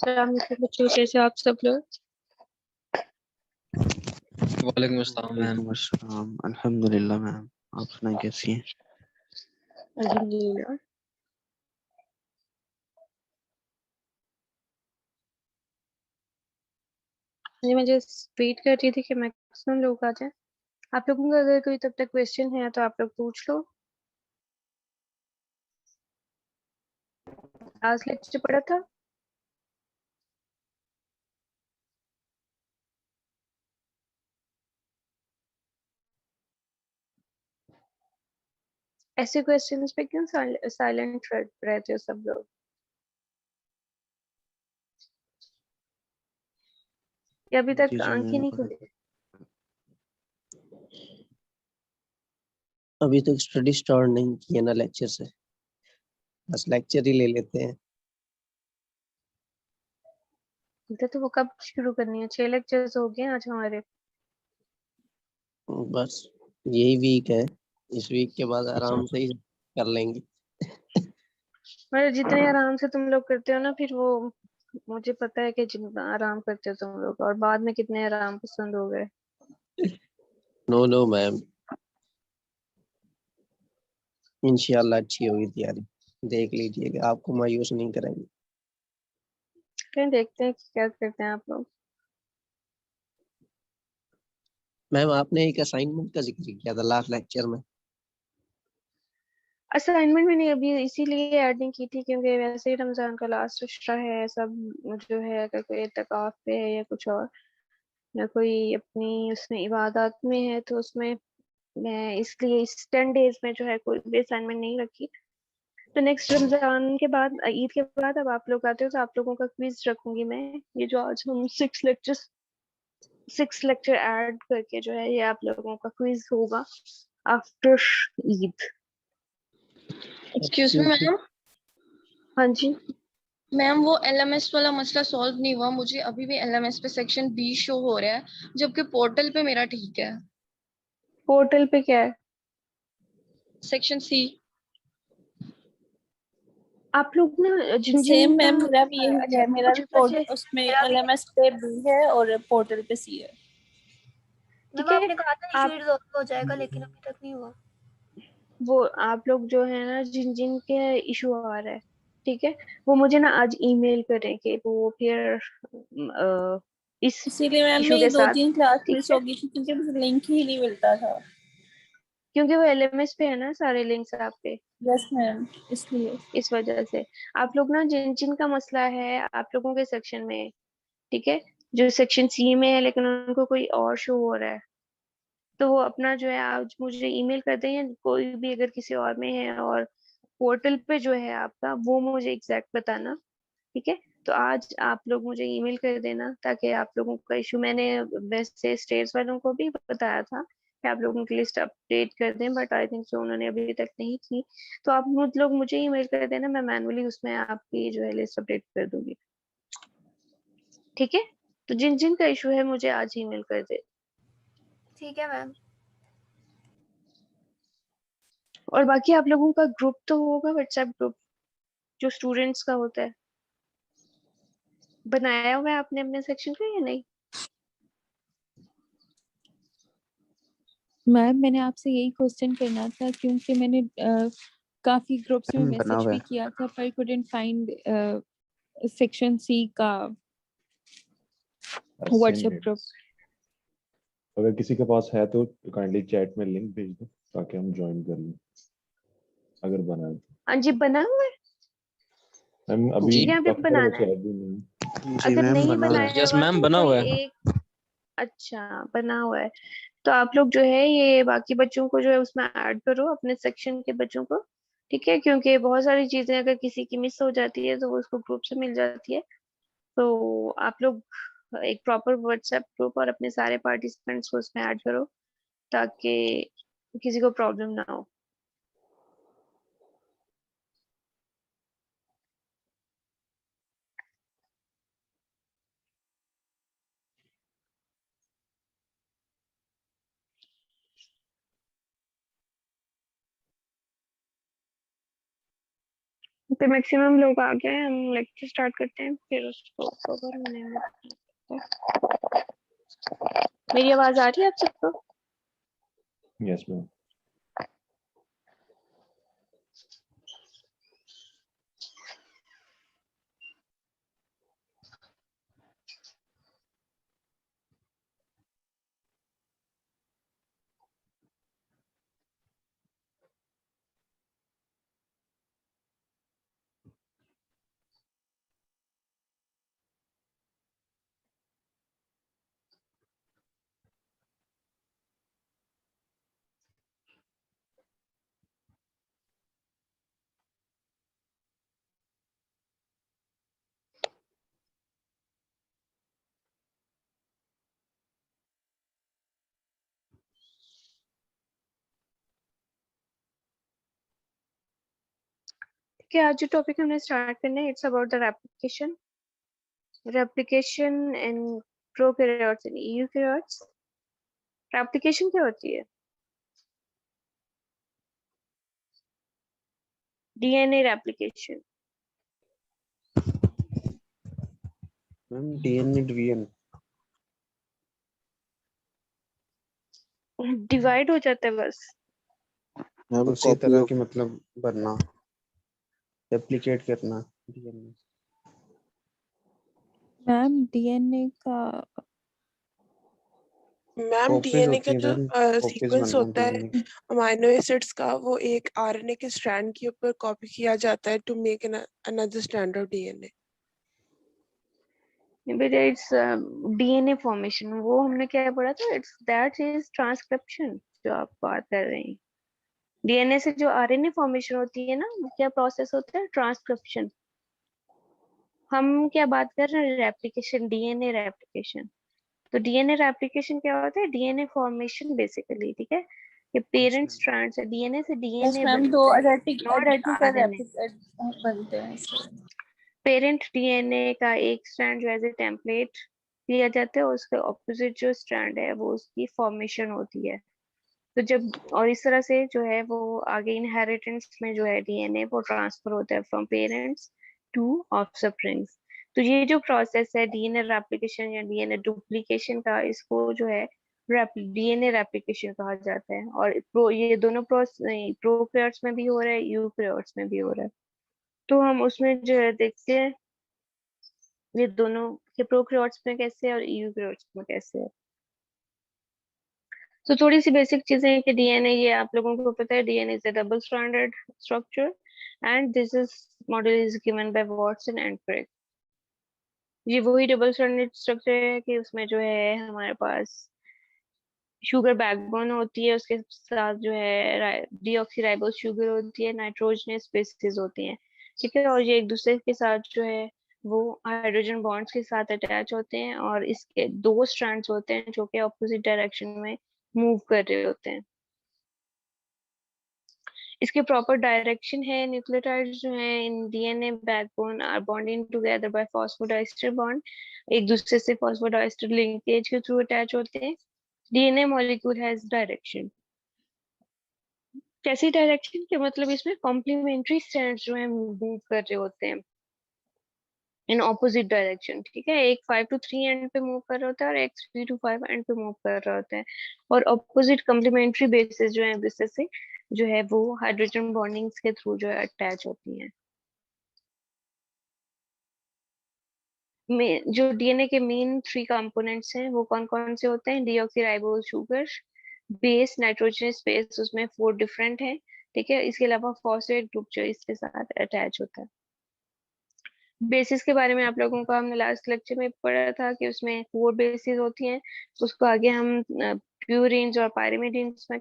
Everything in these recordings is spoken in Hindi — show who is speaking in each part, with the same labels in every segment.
Speaker 1: अस्सलाम वालेकुम बच्चों, कैसे आप सब लोग?
Speaker 2: वालेकुम अस्सलाम मैम।
Speaker 3: वालेकुम अस्सलाम। अल्हम्दुलिल्लाह मैम, आप सुनाए कैसी हैं?
Speaker 1: अल्हम्दुलिल्लाह। जी, मैं जस्ट वेट कर रही थी कि मैक्सिमम लोग आ जाएं। आप लोगों का अगर कोई तब तक क्वेश्चन है तो आप लोग पूछ लो। आज लेक्चर पढ़ा था? ऐसे क्वेश्चंस पे क्यों साइलेंट रहते हो सब लोग? या अभी तक
Speaker 3: जी
Speaker 1: आंख ही
Speaker 3: मैम,
Speaker 1: नहीं खुली?
Speaker 4: अभी तक स्टडी स्टार्ट नहीं किया ना लेक्चर से, बस लेक्चर ही ले लेते हैं।
Speaker 1: तो वो कब शुरू करनी है? 6 लेक्चर्स हो गए आज हमारे।
Speaker 4: बस यही वीक है, इस वीक के बाद आराम से ही कर लेंगे।
Speaker 1: मतलब जितने आराम से तुम लोग करते हो ना, फिर वो मुझे पता है कि जितना आराम करते हो तुम लोग और बाद में कितने आराम पसंद हो गए।
Speaker 4: नो नो मैम, इंशाल्लाह अच्छी होगी तैयारी, देख लीजिएगा, आपको मायूस नहीं करेंगे।
Speaker 1: कहीं देखते हैं कि क्या करते हैं आप लोग।
Speaker 4: मैम आपने एक असाइनमेंट का जिक्र किया था लास्ट लेक्चर में।
Speaker 1: असाइनमेंट मैंने अभी इसीलिए ऐड नहीं की थी क्योंकि वैसे ही रमजान का लास्ट इश्रा है। सब जो है अगर कोई इत्तिकाफ पे है या कुछ और या कोई अपनी उसमें इबादत में है तो उसमें मैं इसलिए इस 10 डेज में जो है कोई भी असाइनमेंट नहीं रखी। तो नेक्स्ट रमजान के बाद, ईद के बाद अब आप लोग आते हो तो आप लोगों का क्विज रखूंगी मैं। ये जो आज हम 6 लेक्चर ऐड करके जो है ये आप लोगों का क्विज होगा after Eid.
Speaker 5: Excuse me ma'am.
Speaker 1: हाँ जी।
Speaker 5: मैम वो एलएमएस वाला मसला सॉल्व नहीं हुआ। मुझे अभी भी एलएमएस पे सेक्शन बी शो हो रहा है, जबकि पोर्टल पे मेरा ठीक है।
Speaker 1: पोर्टल पे क्या है?
Speaker 5: Section C.
Speaker 1: आप लोग ना जिन
Speaker 6: सेम
Speaker 1: जिन का
Speaker 6: मैम, मेरा भी यही है। मेरा
Speaker 1: कुछ
Speaker 6: भी
Speaker 1: बच्चे
Speaker 6: उसमें
Speaker 1: मेरा भी
Speaker 6: एलएमएस पे बी है और पोर्टल पे सी है।
Speaker 1: ठीक है।
Speaker 7: आपने कहा था
Speaker 1: आप
Speaker 7: शीट सॉल्व हो जाएगा लेकिन अभी तक नहीं हुआ।
Speaker 1: वो आप लोग जो है ना जिन जिन के इशू आ रहा है, ठीक है, वो मुझे ना आज ईमेल करेंगे। वो फिर इस
Speaker 6: इसीलिए मैम
Speaker 1: इशू
Speaker 6: मेरी
Speaker 1: के साथ,
Speaker 6: 2-3 क्लास
Speaker 1: ठीक
Speaker 6: मिस
Speaker 1: है,
Speaker 6: हो गई थी क्योंकि मुझे लिंक ही नहीं मिलता था।
Speaker 1: क्योंकि वो एलएमएस पे है ना सारे लिंक्स आप पे,
Speaker 6: यस मैम, इसलिए।
Speaker 1: इस वजह से आप लोग ना जिन जिन का मसला है आप लोगों के सेक्शन में, ठीक है, जो सेक्शन सी में है लेकिन उनको कोई और शो हो रहा है, तो वो अपना जो है आज मुझे ईमेल कर दें या कोई भी अगर किसी और में है और पोर्टल पे जो है आपका वो मुझे एग्जैक्ट बताना, ठीक है। तो आज आप लोग मुझे ईमेल कर देना ताकि आप लोगों का इशू, मैंने वैसे स्टेट्स वालों को भी बताया था कि आप लोगों की लिस्ट अपडेट कर दें, बट आई थिंक सो उन्होंने अभी तक नहीं की। तो आप लोग मुझे ईमेल कर देना, मैं मैनुअली उसमें आपकी जो है लिस्ट अपडेट कर दूंगी, ठीक है। तो जिन जिन का इशू है मुझे आज ईमेल कर दे।
Speaker 7: ठीक है मैम।
Speaker 1: और बाकी आप लोगों का ग्रुप तो होगा, व्हाट्सएप ग्रुप जो स्टूडेंट्स का होता है, बनाया हुआ है आपने अपने सेक्शन का या नहीं?
Speaker 6: मैम मैंने आपसे यही क्वेश्चन करना था क्योंकि मैंने काफी ग्रुप्स में
Speaker 3: बना
Speaker 6: मैसेज
Speaker 3: हुआ
Speaker 6: भी
Speaker 3: है।
Speaker 6: किया था पर couldn't find सेक्शन सी का व्हाट्सएप ग्रुप।
Speaker 8: अगर किसी के पास है तो काइंडली चैट में लिंक भेज दो ताकि हम ज्वाइन कर लें, अगर बना है तो।
Speaker 1: हाँ जी, बना हुआ है।
Speaker 8: मैम अभी
Speaker 1: ठीक है, अभी
Speaker 8: काफी सारे
Speaker 1: बनाना
Speaker 8: बच्चे
Speaker 1: है।
Speaker 8: अभी नहीं।
Speaker 3: जी
Speaker 1: अगर
Speaker 3: मैम,
Speaker 1: नहीं
Speaker 3: बना हुआ है।
Speaker 1: बनाया
Speaker 2: यस
Speaker 1: हुआ
Speaker 2: मैम
Speaker 1: तो
Speaker 2: बना
Speaker 1: कोई
Speaker 2: हुआ है।
Speaker 1: एक, अच्छा बना हुआ है, तो आप लोग जो है ये बाकी बच्चों को जो है उसमें ऐड करो, अपने सेक्शन के बच्चों को, ठीक है, क्योंकि बहुत सारी चीजें अगर किसी की मिस हो जाती है तो वो उसको ग्रुप से मिल जाती है। तो आप लोग एक प्रॉपर व्हाट्सएप ग्रुप और अपने सारे पार्टिसिपेंट्स को उसमें ऐड करो ताकि किसी को प्रॉब्लम ना हो। तो मैक्सिमम लोग आ गए हैं, हम लेक्चर स्टार्ट करते हैं फिर उसको कवर होने में। मेरी आवाज आ रही है आप सबको?
Speaker 8: Yes ma'am.
Speaker 1: कि आज जो टॉपिक हमने स्टार्ट करना है it's about the replication in prokaryotes and eukaryotes. Replication क्या होती है? DNA replication.
Speaker 3: Ma'am DNA division.
Speaker 1: Divide हो जाता है बस।
Speaker 3: मैम
Speaker 2: उसी
Speaker 3: उसी
Speaker 2: तरह
Speaker 3: तरह
Speaker 2: की
Speaker 3: की मतलब बनना, रेप्लिकेट करना डीएनए।
Speaker 6: मैम डीएनए का
Speaker 9: मैम
Speaker 3: कॉपीज
Speaker 9: डीएनए
Speaker 3: होती
Speaker 9: का
Speaker 3: है
Speaker 9: जो
Speaker 3: मैम, कॉपीज
Speaker 9: सीक्वेंस
Speaker 3: बनना
Speaker 9: होता है
Speaker 3: डीएनए।
Speaker 9: अमाइनो एसिड्स का, वो एक आरएनए के स्ट्रैंड के ऊपर कॉपी किया जाता है to make another strand of DNA.
Speaker 1: But it's DNA formation, वो हमने क्या पढ़ा था, इट्स दैट इज ट्रांसक्रिप्शन जो आप बात कर रहे हैं। डीएनए से जो आरएनए फॉर्मेशन होती है ना, वो क्या प्रोसेस होता है? ट्रांसक्रिप्शन। हम क्या बात कर रहे हैं? Replication, DNA replication. तो डीएनए रेप्लिकेशन क्या होता है? डीएनए फॉर्मेशन बेसिकली, ठीक है। ये पेरेंट स्ट्रैंड से डीएनए से
Speaker 5: यस
Speaker 1: डीएनए
Speaker 5: मैम, दो
Speaker 1: बनता है, नॉट
Speaker 5: आइडेंटिकल
Speaker 1: आरएनए।
Speaker 5: बनते हैं।
Speaker 1: पेरेंट डीएनए का एक स्ट्रैंड जो एज ए टेम्पलेट दिया जाता है, उसके ऑपोजिट जो स्ट्रैंड है वो उसकी फॉर्मेशन होती है। तो जब और इस तरह से जो है वो आगे इनहेरिटेंस में जो है डीएनए वो ट्रांसफर होता है फ्रॉम पेरेंट्स टू ऑफस्प्रिंग्स। तो ये जो प्रोसेस है डीएनए रेप्लिकेशन या डीएनए डुप्लीकेशन का, इसको जो है डीएनए रेप्लिकेशन कहा जाता है। और ये दोनों प्रोकैरियोट्स में भी हो रहा है, यूकैरियोट्स में भी हो रहा है। तो हम उसमें जो है देखते हैं ये दोनों के प्रोकैरियोट्स में कैसे है और यूकैरियोट्स में कैसे है। तो थोड़ी सी बेसिक चीजें हैं कि डीएनए, ये आप लोगों को पता है, DNA is a double stranded structure and this is model is given by Watson and Crick. ये वही डबल स्ट्रैंडेड स्ट्रक्चर है कि उसमें जो है हमारे पास शुगर बैकबोन होती है, उसके साथ जो है डीऑक्सीराइबोस शुगर होती है, नाइट्रोजनस बेसेस होती हैं, ठीक है। और ये एक दूसरे के साथ जो है वो हाइड्रोजन बॉन्ड्स के साथ अटैच होते हैं और इसके दो स्ट्रैंड्स होते हैं जो कि ऑपोजिट डायरेक्शन में मूव कर रहे होते हैं। इसके प्रॉपर डायरेक्शन है, न्यूक्लियोटाइड्स जो है in DNA backbone are bonding together by phosphodiester bond, एक दूसरे से फॉस्फोडाइस्टर लिंकेज के थ्रू अटैच होते हैं। DNA molecule has direction. कैसी डायरेक्शन के मतलब इसमें कॉम्प्लीमेंट्री स्ट्रैंड्स जो है मूव कर रहे होते हैं इन ऑपोजिट डायरेक्शन, ठीक है। एक 5 to 3 एंड पे मूव कर रहा होता है और एक 3 to 5 एंड पे मूव कर रहा होता है। और ऑपोजिट कॉम्प्लीमेंट्री बेसिस जो है बेसिस से जो है वो हाइड्रोजन बॉन्डिंग्स के थ्रू जो है अटैच होती हैं। जो डीएनए के मेन 3 कंपोनेंट्स हैं वो कौन कौन से होते हैं? Deoxyribose sugar, base, nitrogenous base, उसमें 4 डिफरेंट है, ठीक है। इसके अलावा फॉस्फेट ग्रुप जो इसके साथ अटैच होता है। बेसिस के बारे में आप लोगों को हमने लास्ट लेक्चर में पढ़ा था कि उसमें 4 बेसिस होती हैं। उसको आगे हम प्यूरिन्स और पायरिमिडीन्स में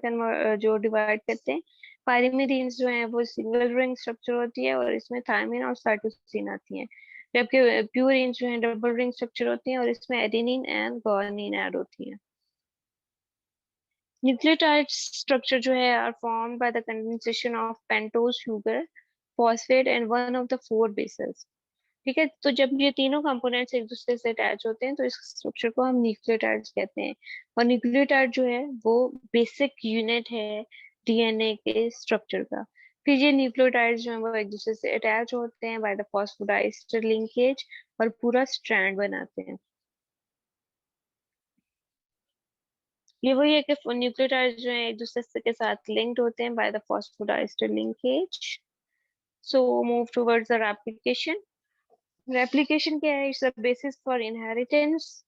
Speaker 1: जो डिवाइड करते हैं। पायरिमिडीन्स जो है वो सिंगल रिंग स्ट्रक्चर होती है और इसमें थायमिन और साइटोसिन आती हैं, जबकि प्यूरिन्स जो है डबल रिंग स्ट्रक्चर होती हैं और इसमें एडेनिन एंड गुआनिन ऐड होती हैं। न्यूक्लियोटाइड स्ट्रक्चर जो है are formed by the condensation of pentose sugar, phosphate and one of the 4 bases, ठीक है। तो जब ये तीनों कंपोनेंट्स एक दूसरे से अटैच होते हैं तो इस स्ट्रक्चर को हम न्यूक्लियोटाइड्स कहते हैं। और न्यूक्लियोटाइड जो है वो बेसिक यूनिट है डीएनए के स्ट्रक्चर का। फिर ये न्यूक्लियोटाइड्स जो है वो एक दूसरे से अटैच होते हैं बाय द फॉस्फोडाइस्टर लिंकेज और पूरा स्ट्रैंड बनाते हैं। ये वही है कि न्यूक्लियोटाइड्स जो है एक दूसरे के साथ लिंक्ड होते हैं by the phosphodiester linkage. So move towards the replication. Replication क्या है? It's the basis for inheritance,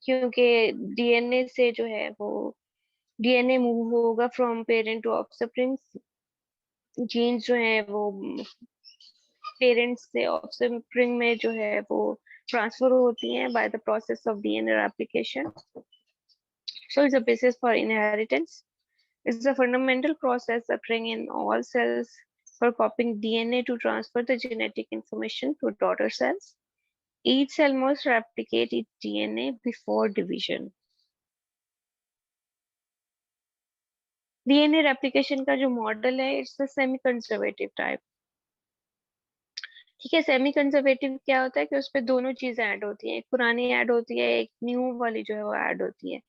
Speaker 1: क्योंकि डीएनए से जो है वो डीएनए मूव होगा from parent to offspring. Genes जो है वो पेरेंट्स से ऑफस्प्रिंग में जो है वो ट्रांसफर होती हैं by the process of DNA replication. So it's a basis for inheritance. It's a fundamental process occurring in all cells for copying DNA to transfer the genetic information to daughter cells. Each cell must replicate its DNA before division. DNA replication का जो मॉडल है इट्स सेमी कंजर्वेटिव टाइप। ठीक है, सेमी कंजर्वेटिव क्या होता है कि उसपे दोनों चीजें ऐड होती हैं, एक पुरानी ऐड होती है, एक न्यू वाली जो है वो ऐड होती है।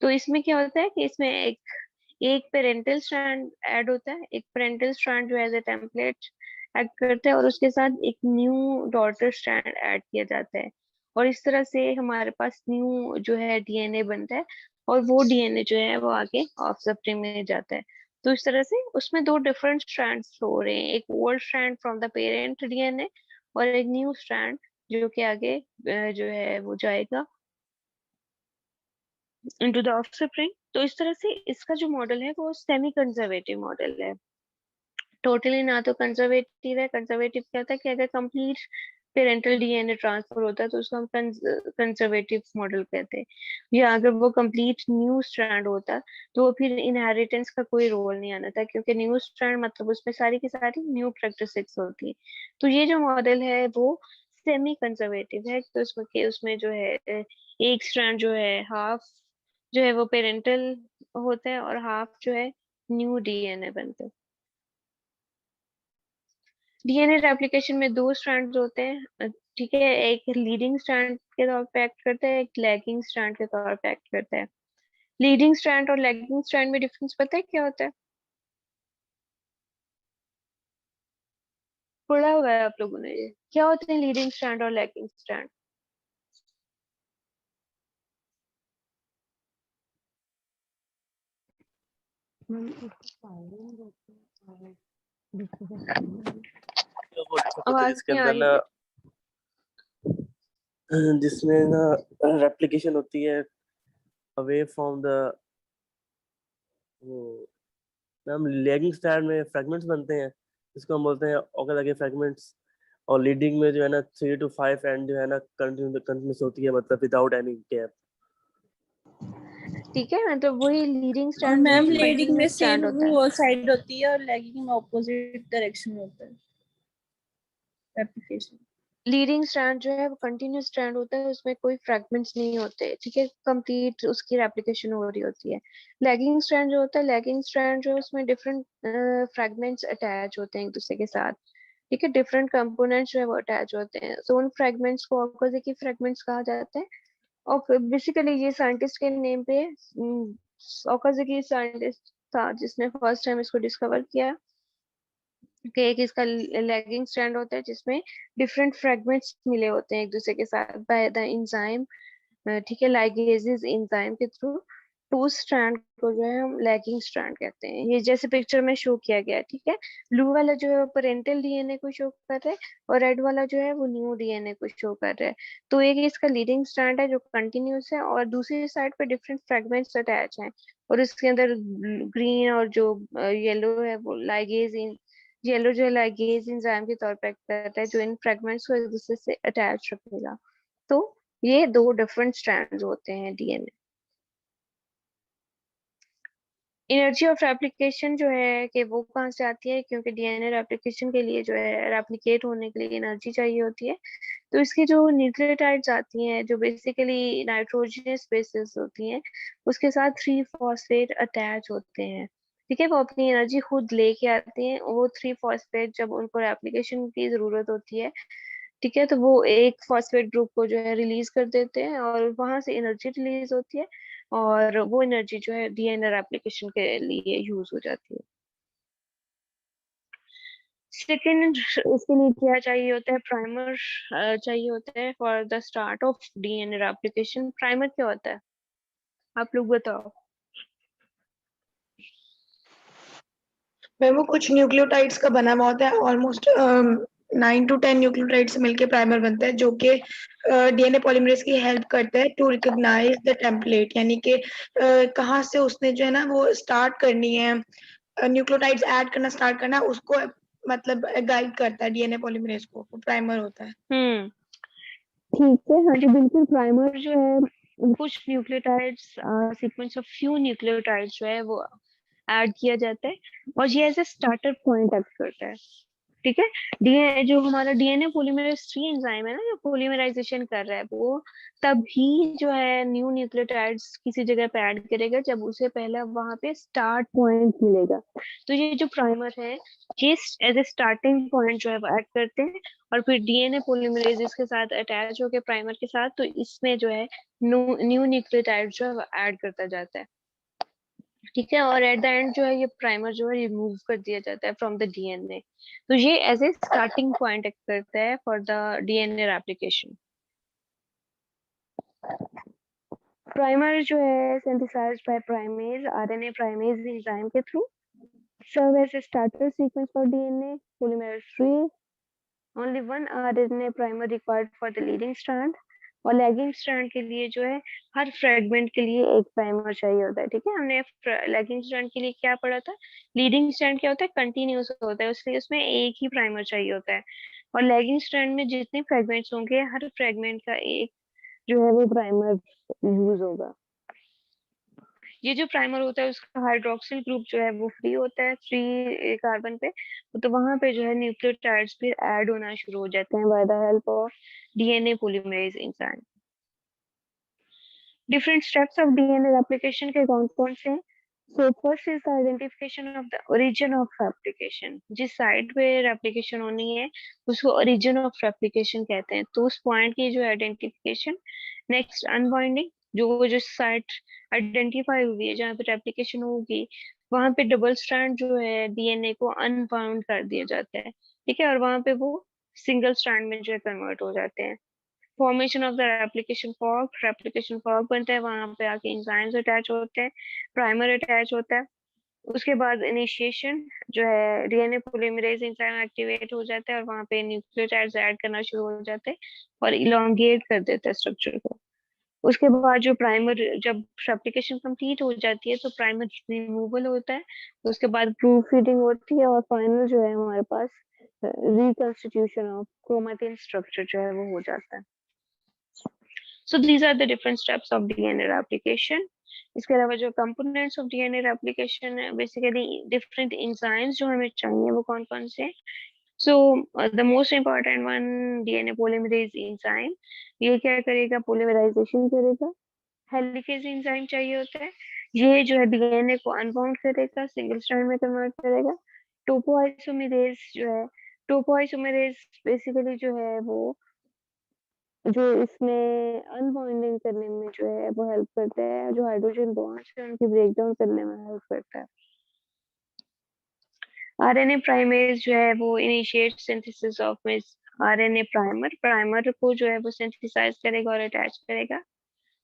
Speaker 1: तो इसमें क्या होता है कि इसमें एक पेरेंटल स्ट्रैंड ऐड होता है, एक पेरेंटल स्ट्रैंड जो एज ए टेम्पलेट ऐड करता है और उसके साथ एक न्यू डॉटर स्ट्रैंड ऐड किया जाता है और इस तरह से हमारे पास न्यू जो है डीएनए बनता है और वो डीएनए जो है वो आगे ऑफस्प्रिंग में जाता है। तो इस तरह से उसमें दो डिफरेंट स्ट्रैंड्स हो रहे हैं, एक old strand from the parent DNA और एक न्यू स्ट्रैंड जो कि आगे जो है वो जाएगा इनटू द ऑफस्प्रिंग। तो इस तरह से इसका जो मॉडल है वो सेमी कंजर्वेटिव मॉडल है, टोटली ना तो कंजर्वेटिव है। कंजर्वेटिव क्या होता है कि अगर कंप्लीट पेरेंटल डीएनए ट्रांसफर होता है तो उसको हम कंजर्वेटिव मॉडल कहते हैं, या अगर वो कंप्लीट न्यू स्ट्रैंड होता तो फिर इनहेरिटेंस का कोई रोल नहीं आना था, क्योंकि न्यू स्ट्रैंड मतलब उसमें सारी की सारी न्यू कैरेक्टरिस्टिक्स होती है। तो ये जो मॉडल है वो सेमी कंजर्वेटिव है, तो उसमें जो है एक स्ट्रैंड जो है हाफ जो है वो पेरेंटल होता है और हाफ जो है न्यू डीएनए बनता है। डीएनए रेप्लिकेशन में दो स्ट्रैंड्स होते हैं, ठीक है, एक लीडिंग स्ट्रैंड के तौर पे एक्ट करता है, एक लैगिंग स्ट्रैंड के तौर पे एक्ट करता है। लीडिंग स्ट्रैंड और लैगिंग स्ट्रैंड में डिफरेंस पता है क्या होता है? पढ़ा हुआ है आप लोगों ने ये? क्या होते हैं लीडिंग स्ट्रैंड और लैगिंग स्ट्रैंड?
Speaker 4: वो होता है
Speaker 1: आवाज
Speaker 4: जिसके
Speaker 1: नहीं आ
Speaker 4: अंदर
Speaker 1: रही
Speaker 4: ना,
Speaker 1: है।
Speaker 4: जिसमें ना रेप्लिकेशन होती है अवे फ्रॉम द, वो मैम लैगिंग स्ट्रैंड में फ्रैगमेंट्स बनते हैं जिसको हम बोलते हैं ओकर लगे फ्रैगमेंट्स, और लीडिंग में जो है ना 3 to 5 एंड जो है ना कंटिन्यूस होती है, मतलब विदाउट एनी गैप।
Speaker 1: ठीक है, मतलब वही लीडिंग
Speaker 6: और
Speaker 1: स्ट्रैंड जो है
Speaker 6: मैम
Speaker 1: वो
Speaker 6: लीडिंग में
Speaker 1: कंटिन्यूस
Speaker 6: सेम
Speaker 1: स्ट्रैंड होता है।
Speaker 6: वो साइड होती है और लैगिंग में ऑपोजिट डायरेक्शन होता है रेप्लिकेशन।
Speaker 1: लीडिंग स्ट्रैंड जो है वो कंटिन्यूस स्ट्रैंड होता है, उसमें कोई फ्रैगमेंट्स नहीं होते, ठीक है, कंप्लीट उसकी रेप्लिकेशन हो रही होती है। लैगिंग स्ट्रैंड जो होता है, लैगिंग स्ट्रैंड जो है उसमें डिफरेंट फ्रैगमेंट्स अटैच होते हैं एक दूसरे के साथ, ठीक है, डिफरेंट कंपोनेंट्स जो है वो अटैच होते हैं, तो उन फ्रैगमेंट्स को ऑपोजिट फ्रैगमेंट्स कहा जाता है। और बेसिकली ये साइंटिस्ट के नेम पे ओकाज़की साइंटिस्ट था जिसने फर्स्ट टाइम इसको डिस्कवर किया कि एक इसका लैगिंग स्ट्रैंड होता है जिसमें डिफरेंट फ्रैगमेंट्स मिले होते हैं एक दूसरे के साथ बाय द एंजाइम, ठीक है, लाइगेजेस एंजाइम के थ्रू। तो उस स्ट्रैंड को जो है हम लैगिंग स्ट्रैंड कहते हैं। ये जैसे पिक्चर में शो किया गया है, ठीक है, ब्लू वाला जो है वो पेरेंटल डीएनए को शो कर रहा है और रेड वाला जो है वो न्यू डीएनए को शो कर रहा है। तो एक इसका लीडिंग स्ट्रैंड है जो कंटिन्यूस है और दूसरी साइड पे डिफरेंट फ्रैगमेंट्स अटैच हैं और इसके अंदर ग्रीन और जो येलो है वो लाइगेज, येलो जो है लाइगेज एंजाइम के तौर पर एक्ट करता है जो इन फ्रैगमेंट्स को एक दूसरे से अटैच रखेगा। तो ये दो डिफरेंट स्ट्रैंड्स होते हैं डीएनए। एनर्जी ऑफ रेप्लिकेशन जो है कि वो कहाँ से आती है, क्योंकि डीएनए रेप्लिकेशन के लिए जो है रेप्लिकेट होने के लिए एनर्जी चाहिए होती है। तो इसकी जो न्यूक्लियोटाइड्स आती हैं जो बेसिकली नाइट्रोजनस बेसेस होती हैं उसके साथ 3 फॉस्फेट अटैच होते हैं, ठीक है, वो अपनी एनर्जी खुद लेके आते हैं। वो 3 फॉस्फेट जब उनको रेप्लिकेशन की जरूरत होती है, ठीक है, तो वो एक फॉस्फेट ग्रुप को जो है रिलीज कर देते हैं और वहां से एनर्जी रिलीज होती है और वो एनर्जी जो है डीएनए रेप्लिकेशन के लिए यूज हो जाती है। सेकेंड इसके लिए क्या चाहिए होता है, प्राइमर चाहिए होता है for the start of DNA replication. Primer क्या होता है आप लोग बताओ।
Speaker 10: मैम वो कुछ न्यूक्लियोटाइड्स का बना हुआ होता है, ऑलमोस्ट 9 to 10 न्यूक्लियोटाइड से मिलके प्राइमर बनता है, जो कि डीएनए पॉलीमरेज की हेल्प करता है टू रिकॉग्नाइज द टेम्पलेट, यानी कि कहाँ से उसने जो है ना वो स्टार्ट करनी है, न्यूक्लियोटाइड्स ऐड करना स्टार्ट करना, उसको मतलब गाइड करता है डीएनए पॉलीमरेज को, वो प्राइमर होता है।
Speaker 1: ठीक है, हाँ जी बिल्कुल। प्राइमर जो है कुछ nucleotides sequence of few nucleotides जो है वो ऐड किया जाता है और ये as a starter point act करता है। ठीक है, डीएनए जो हमारा डीएनए पॉलीमरेज 3 एंजाइम है ना, जो पॉलीमराइजेशन कर रहा है, वो तभी जो है न्यू न्यूक्लियोटाइड्स किसी जगह पे ऐड करेगा जब उसे पहला वहां पे स्टार्ट पॉइंट मिलेगा। तो ये जो प्राइमर है ये एज ए स्टार्टिंग पॉइंट जो है वो ऐड करते हैं और फिर डीएनए पॉलीमरेज के साथ अटैच होकर प्राइमर के साथ, तो इसमें जो है न्यू न्यूक्लियोटाइड जो है वो ऐड करता जाता है। ठीक है, और एट द एंड जो है ये प्राइमर जो है रिमूव कर दिया जाता है फ्रॉम द डीएनए। तो ये as a starting point act करता है for the DNA replication. Primer जो है synthesized by primase RNA primase enzyme के through, serve as a starter sequence for DNA polymerase 3। Only one RNA primer required for the leading strand, और लैगिंग स्ट्रैंड के लिए जो है हर फ्रेगमेंट के लिए एक प्राइमर चाहिए होता है। ठीक है, हमने लैगिंग स्ट्रैंड के लिए क्या पढ़ा था, लीडिंग स्ट्रैंड क्या होता है, कंटिन्यूस होता है, उसलिए उसमें एक ही प्राइमर चाहिए होता है। और लैगिंग स्ट्रैंड में जितने फ्रेगमेंट्स होंगे हर फ्रेगमेंट का एक जो है वो प्राइमर यूज होगा। ये जो प्राइमर होता है उसका हाइड्रोक्सिल ग्रुप जो है वो फ्री होता है 3 कार्बन पे, तो वहां पे जो है न्यूक्लियोटाइड्स फिर ऐड होना शुरू हो जाते हैं by the help of DNA polymerase enzyme. Different steps of DNA replication के कौन कौन से हैं? So first is the identification of the origin of replication। जिस साइट पे रेप्लिकेशन होनी है उसको origin of replication कहते हैं, तो उस पॉइंट की जो आइडेंटिफिकेशन। नेक्स्ट अनबाइंडिंग, जो साइट आइडेंटिफाई हुई है जहाँ पे रेप्लिकेशन होगी वहां पे डबल स्ट्रैंड जो है डीएनए को अनबाउंड कर दिया जाता है। ठीक है, और वहां पे वो सिंगल स्ट्रैंड में जो है कन्वर्ट हो जाते हैं। Formation of the replication fork बनता है, वहां पे आके एंजाइम्स अटैच होते हैं, प्राइमर अटैच होता है। उसके बाद इनिशिएशन जो है डीएनए पॉलीमरेज एंजाइम एक्टिवेट हो जाता है और वहां पे न्यूक्लियोटाइड्स ऐड करना शुरू हो जाते हैं और इलोंगेट कर देता है स्ट्रक्चर को। उसके बाद जो प्राइमर, जब रेप्लिकेशन कंप्लीट हो जाती है तो प्राइमर रिमूवल होता है, उसके बाद प्रूफ फीडिंग होती है और फाइनल जो है हमारे पास रिकंस्टिट्यूशन ऑफ क्रोमेटिन स्ट्रक्चर जो है वो हो जाता है। So these are the different steps of DNA replication. इसके अलावा जो components of DNA replication है, basically different enzymes जो हमें चाहिए वो कौन कौन से। So the most important one DNA polymerase enzyme, ये क्या करेगा, polymerization करेगा। हेलिकेज एंजाइम चाहिए होता है, ये जो है डीएनए को अनबाउंड करेगा, सिंगल स्ट्रैंड में कन्वर्ट करेगा। टोपोआइसोमेरेज जो है, टोपोआइसोमेरेज बेसिकली जो है वो जो इसमें अनबाइंडिंग करने में जो है वो हेल्प करता है, जो हाइड्रोजन बॉन्ड्स है उनकी ब्रेक डाउन करने में हेल्प करता है। आरएनए प्राइमेज जो है वो initiate synthesis of RNA primer को जो है वो सिंथेसाइज करेगा और अटैच करेगा।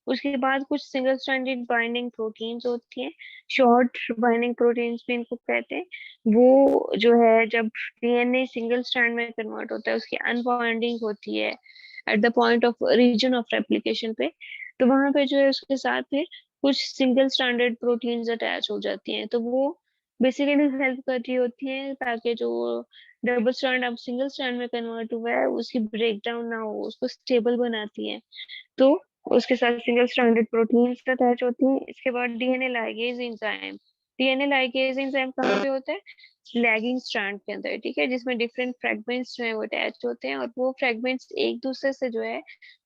Speaker 1: उसके बाद कुछ सिंगल स्ट्रैंडेड बाइंडिंग प्रोटीन्स होती हैं, शॉर्ट बाइंडिंग प्रोटीन्स भी इनको कहते हैं। वो जो है जब डीएनए सिंगल स्ट्रैंड में कन्वर्ट होता है उसकी अनबाइंडिंग होती है at the point of region of replication पे, तो वहां पे जो है उसके साथ फिर कुछ सिंगल स्ट्रैंडेड प्रोटीन्स अटैच हो जाती हैं, तो वो बेसिकली हेल्प कर रही होती है ताकि जो डबल स्ट्रैंड अब सिंगल स्ट्रैंड में कन्वर्ट हुआ है उसकी ब्रेक डाउन ना हो, उसको स्टेबल बनाती है। तो उसके साथ सिंगल स्ट्रैंडेड प्रोटीन्स अटैच होती हैं। इसके बाद DNA ligase enzyme, DNA ligase enzyme कहाँ पे होता है, लैगिंग स्ट्रैंड के अंदर। ठीक है, जिसमें डिफरेंट फ्रेगमेंट्स जो है वो अटैच होते हैं और वो फ्रेगमेंट्स एक दूसरे से जो है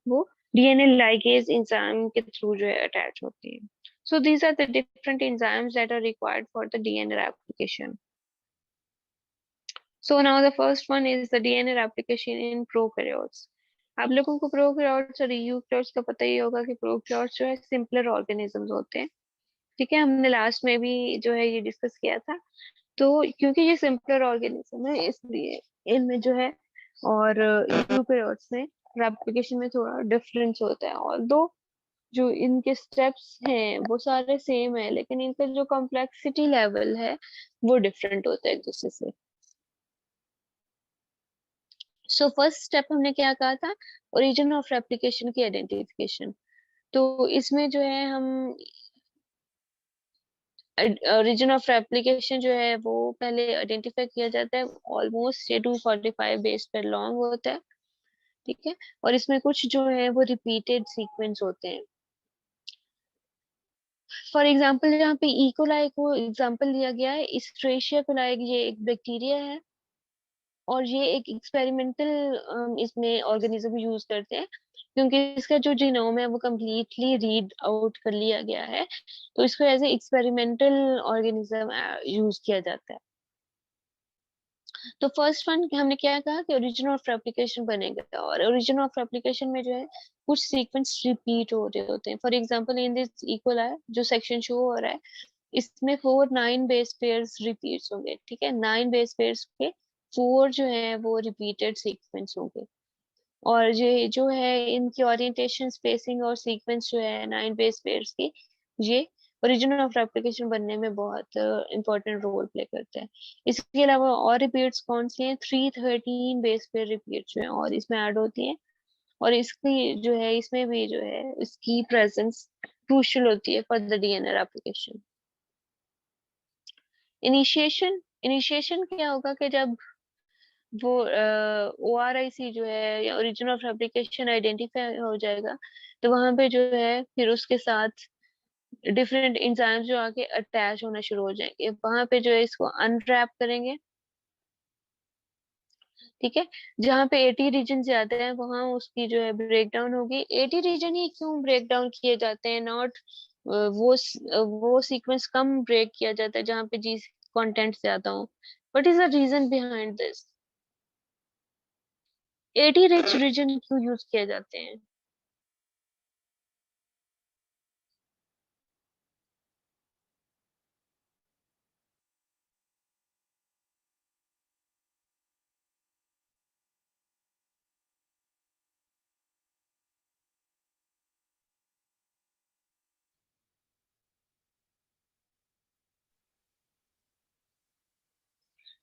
Speaker 1: वो डीएनए लाइगेज एंजाइम के थ्रू जो है अटैच होती है। So these are the different enzymes that are required for the DNA replication. So now the first one is the DNA replication in prokaryotes. आप लोगों को प्रोकैरियोट्स और यूकैरियोट्स का पता ही होगा कि प्रोकैरियोट्स जो है सिंपलर ऑर्गेनिजम्स होते हैं। ठीक है, हमने लास्ट में भी जो है ये डिस्कस किया था। तो क्योंकि ये सिंपलर ऑर्गेनिज्म है इसलिए इनमें जो है और यूकेरियोट्स में रेप्लिकेशन में थोड़ा डिफरेंस होता है। और दो जो इनके स्टेप्स हैं वो सारे सेम है, लेकिन इनका जो कॉम्प्लेक्सिटी लेवल है वो डिफरेंट होता है एक दूसरे से। सो फर्स्ट स्टेप हमने क्या कहा था, ओरिजिन ऑफ रेप्लिकेशन की आइडेंटिफिकेशन। तो इसमें जो है हम ओरिजिन ऑफ रेप्लिकेशन जो है वो पहले आइडेंटिफाई किया जाता है। ऑलमोस्ट ये 245 बेस पर लॉन्ग होता है, ठीक है। और इसमें कुछ जो है वो रिपीटेड सीक्वेंस होते हैं। फॉर एग्जाम्पल यहाँ पे इकोलाई को एग्जाम्पल दिया गया है। इस्ट्रेशिया कोलाई ये एक बैक्टीरिया है और ये एक एक्सपेरिमेंटल इसमें ऑर्गेनिज्म यूज करते हैं, क्योंकि इसका जो जीनोम है वो कम्प्लीटली रीड आउट कर लिया गया है, तो इसको as a experimental organism use किया जाता है। तो फर्स्ट वन हमने क्या कहा कि ओरिजिन ऑफ रेप्लिकेशन बनेगा, और ओरिजिन ऑफ रेप्लिकेशन में जो है कुछ सीक्वेंस रिपीट हो रहे होते हैं। For example in this E coli जो सेक्शन शो हो रहा है इसमें 9 बेस पेयर्स रिपीट्स होंगे, ठीक है। 9 बेस पेयर्स के 4 जो है वो रिपीटेड सीक्वेंस होंगे। और ये जो है इनकी ओरिएंटेशन, स्पेसिंग और सीक्वेंस जो है 9 बेस पेयर्स की, ये ओरिजिन ऑफ रेप्लिकेशन बनने में बहुत इंपॉर्टेंट रोल प्ले करते हैं। इसके अलावा और रिपीट्स कौन सी हैं, 313 बेस पेयर रिपीट जो है और इसमें ऐड होती है। और इसकी जो है इसमें भी जो है इसकी प्रेजेंस क्रूशियल होती है for the DNA replication. Initiation initiation क्या होगा कि जब वो ORIC जो है या ओरिजिन ऑफ रेप्लिकेशन आइडेंटिफाई हो जाएगा, तो वहां पे जो है फिर उसके साथ डिफरेंट एंजाइम्स जो आके अटैच होना शुरू हो जाएंगे। वहां पे जो है इसको अनरैप करेंगे, ठीक है। जहाँ पे 80 रीजन ज्यादा है वहां उसकी जो है ब्रेकडाउन होगी। 80 रीजन ही क्यों ब्रेक डाउन किए जाते हैं, नॉट वो सीक्वेंस कम ब्रेक किया जाता है जहाँ पे जी कंटेंट ज्यादा हो। What is the reason behind this? 80 rich region क्यों यूज किए जाते हैं?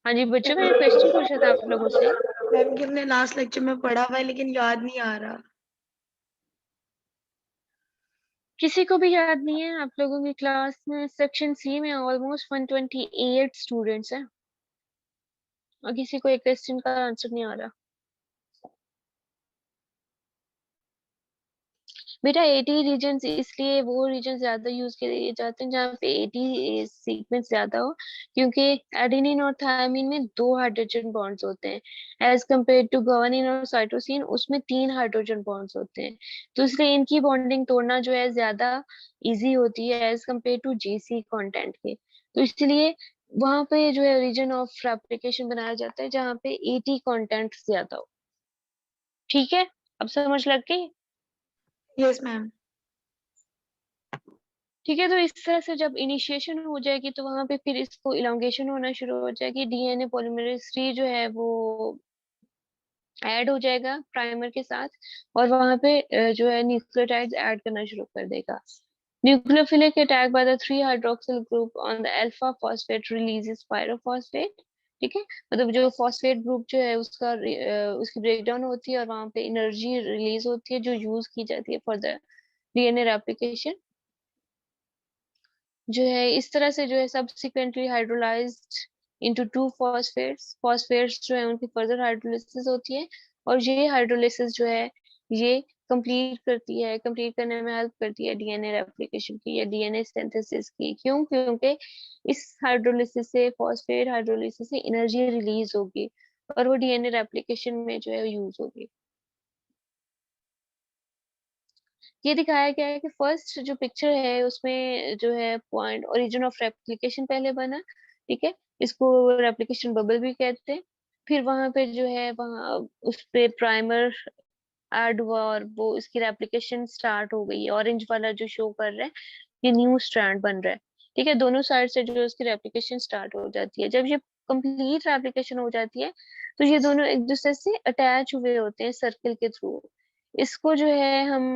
Speaker 1: हाँ जी बच्चों, मैंने क्वेश्चन पूछा था आप लोगों से।
Speaker 10: मैम कि हमने लास्ट लेक्चर में पढ़ा हुआ है लेकिन याद नहीं आ रहा।
Speaker 1: किसी को भी याद नहीं है? आप लोगों की क्लास में सेक्शन सी में ऑलमोस्ट 128 स्टूडेंट्स हैं और किसी को एक क्वेश्चन का आंसर नहीं आ रहा। बेटा 80 रीजन इसलिए वो रीजन ज्यादा यूज किए जाते हैं जहाँ पे 80 सीक्वेंस ज्यादा हो, क्योंकि एडेनिन और थायमिन में 2 हाइड्रोजन बॉन्ड्स होते हैं एज कम्पेयर टू ग्वानिन और साइटोसिन, उसमें 3 हाइड्रोजन बॉन्ड्स होते हैं। तो इसलिए इनकी बॉन्डिंग तोड़ना जो है ज्यादा इजी होती है as compare to GC content के। तो इसलिए वहां पे जो है रीजन ऑफ रेप्लिकेशन बनाया जाता है जहाँ पे 80 कंटेंट ज्यादा हो। ठीक है, अब समझ लग गई?
Speaker 10: Yes ma'am.
Speaker 1: ठीक है, तो इस तरह से जब इनिशिएशन हो जाएगी तो वहां पे फिर इसको इलोंगेशन होना शुरू हो जाएगी। डीएनए पॉलीमरेज 3 जो है वो ऐड हो जाएगा प्राइमर के साथ, और वहां पे जो है न्यूक्लियोटाइड्स ऐड करना शुरू कर देगा। Nucleophilic attack by the 3 hydroxyl group on the alpha phosphate releases pyrophosphate, ठीक है। मतलब जो फॉस्फेट ग्रुप जो है उसका उसकी ब्रेकडाउन होती है और वहां पे एनर्जी रिलीज होती है जो यूज की जाती है फॉर द डीएनए रेप्लिकेशन। जो है इस तरह से जो है subsequently hydrolysed into 2 phosphates. Phosphates जो है उनकी फर्दर हाइड्रोलिसिस होती है, और ये हाइड्रोलिसिस जो है ये कंप्लीट करने में हेल्प करती है डीएनए रेप्लिकेशन की या डीएनए सिंथेसिस की। क्यों? क्योंकि इस हाइड्रोलिसिस से, फॉस्फेट हाइड्रोलिसिस से एनर्जी रिलीज होगी और वो डीएनए रेप्लिकेशन में जो है यूज होगी। ये दिखाया गया है कि फर्स्ट जो पिक्चर है उसमें जो है पॉइंट ओरिजिन ऑफ रेप्लिकेशन पहले बना, ठीक है। इसको रेप्लिकेशन बबल भी कहते हैं। फिर वहां पे जो है वहां उस पे प्राइमर ऐड हुआ और वो इसकी रेप्लिकेशन स्टार्ट हो गई है। ऑरेंज वाला जो शो कर रहा है ये न्यू स्ट्रैंड बन रहा है। ठीक है, दोनों साइड से जो उसकी रेप्लिकेशन स्टार्ट हो जाती है। जब ये कंप्लीट रेप्लिकेशन हो जाती है तो ये दोनों एक दूसरे से अटैच हुए होते हैं सर्कल के थ्रू। इसको जो है हम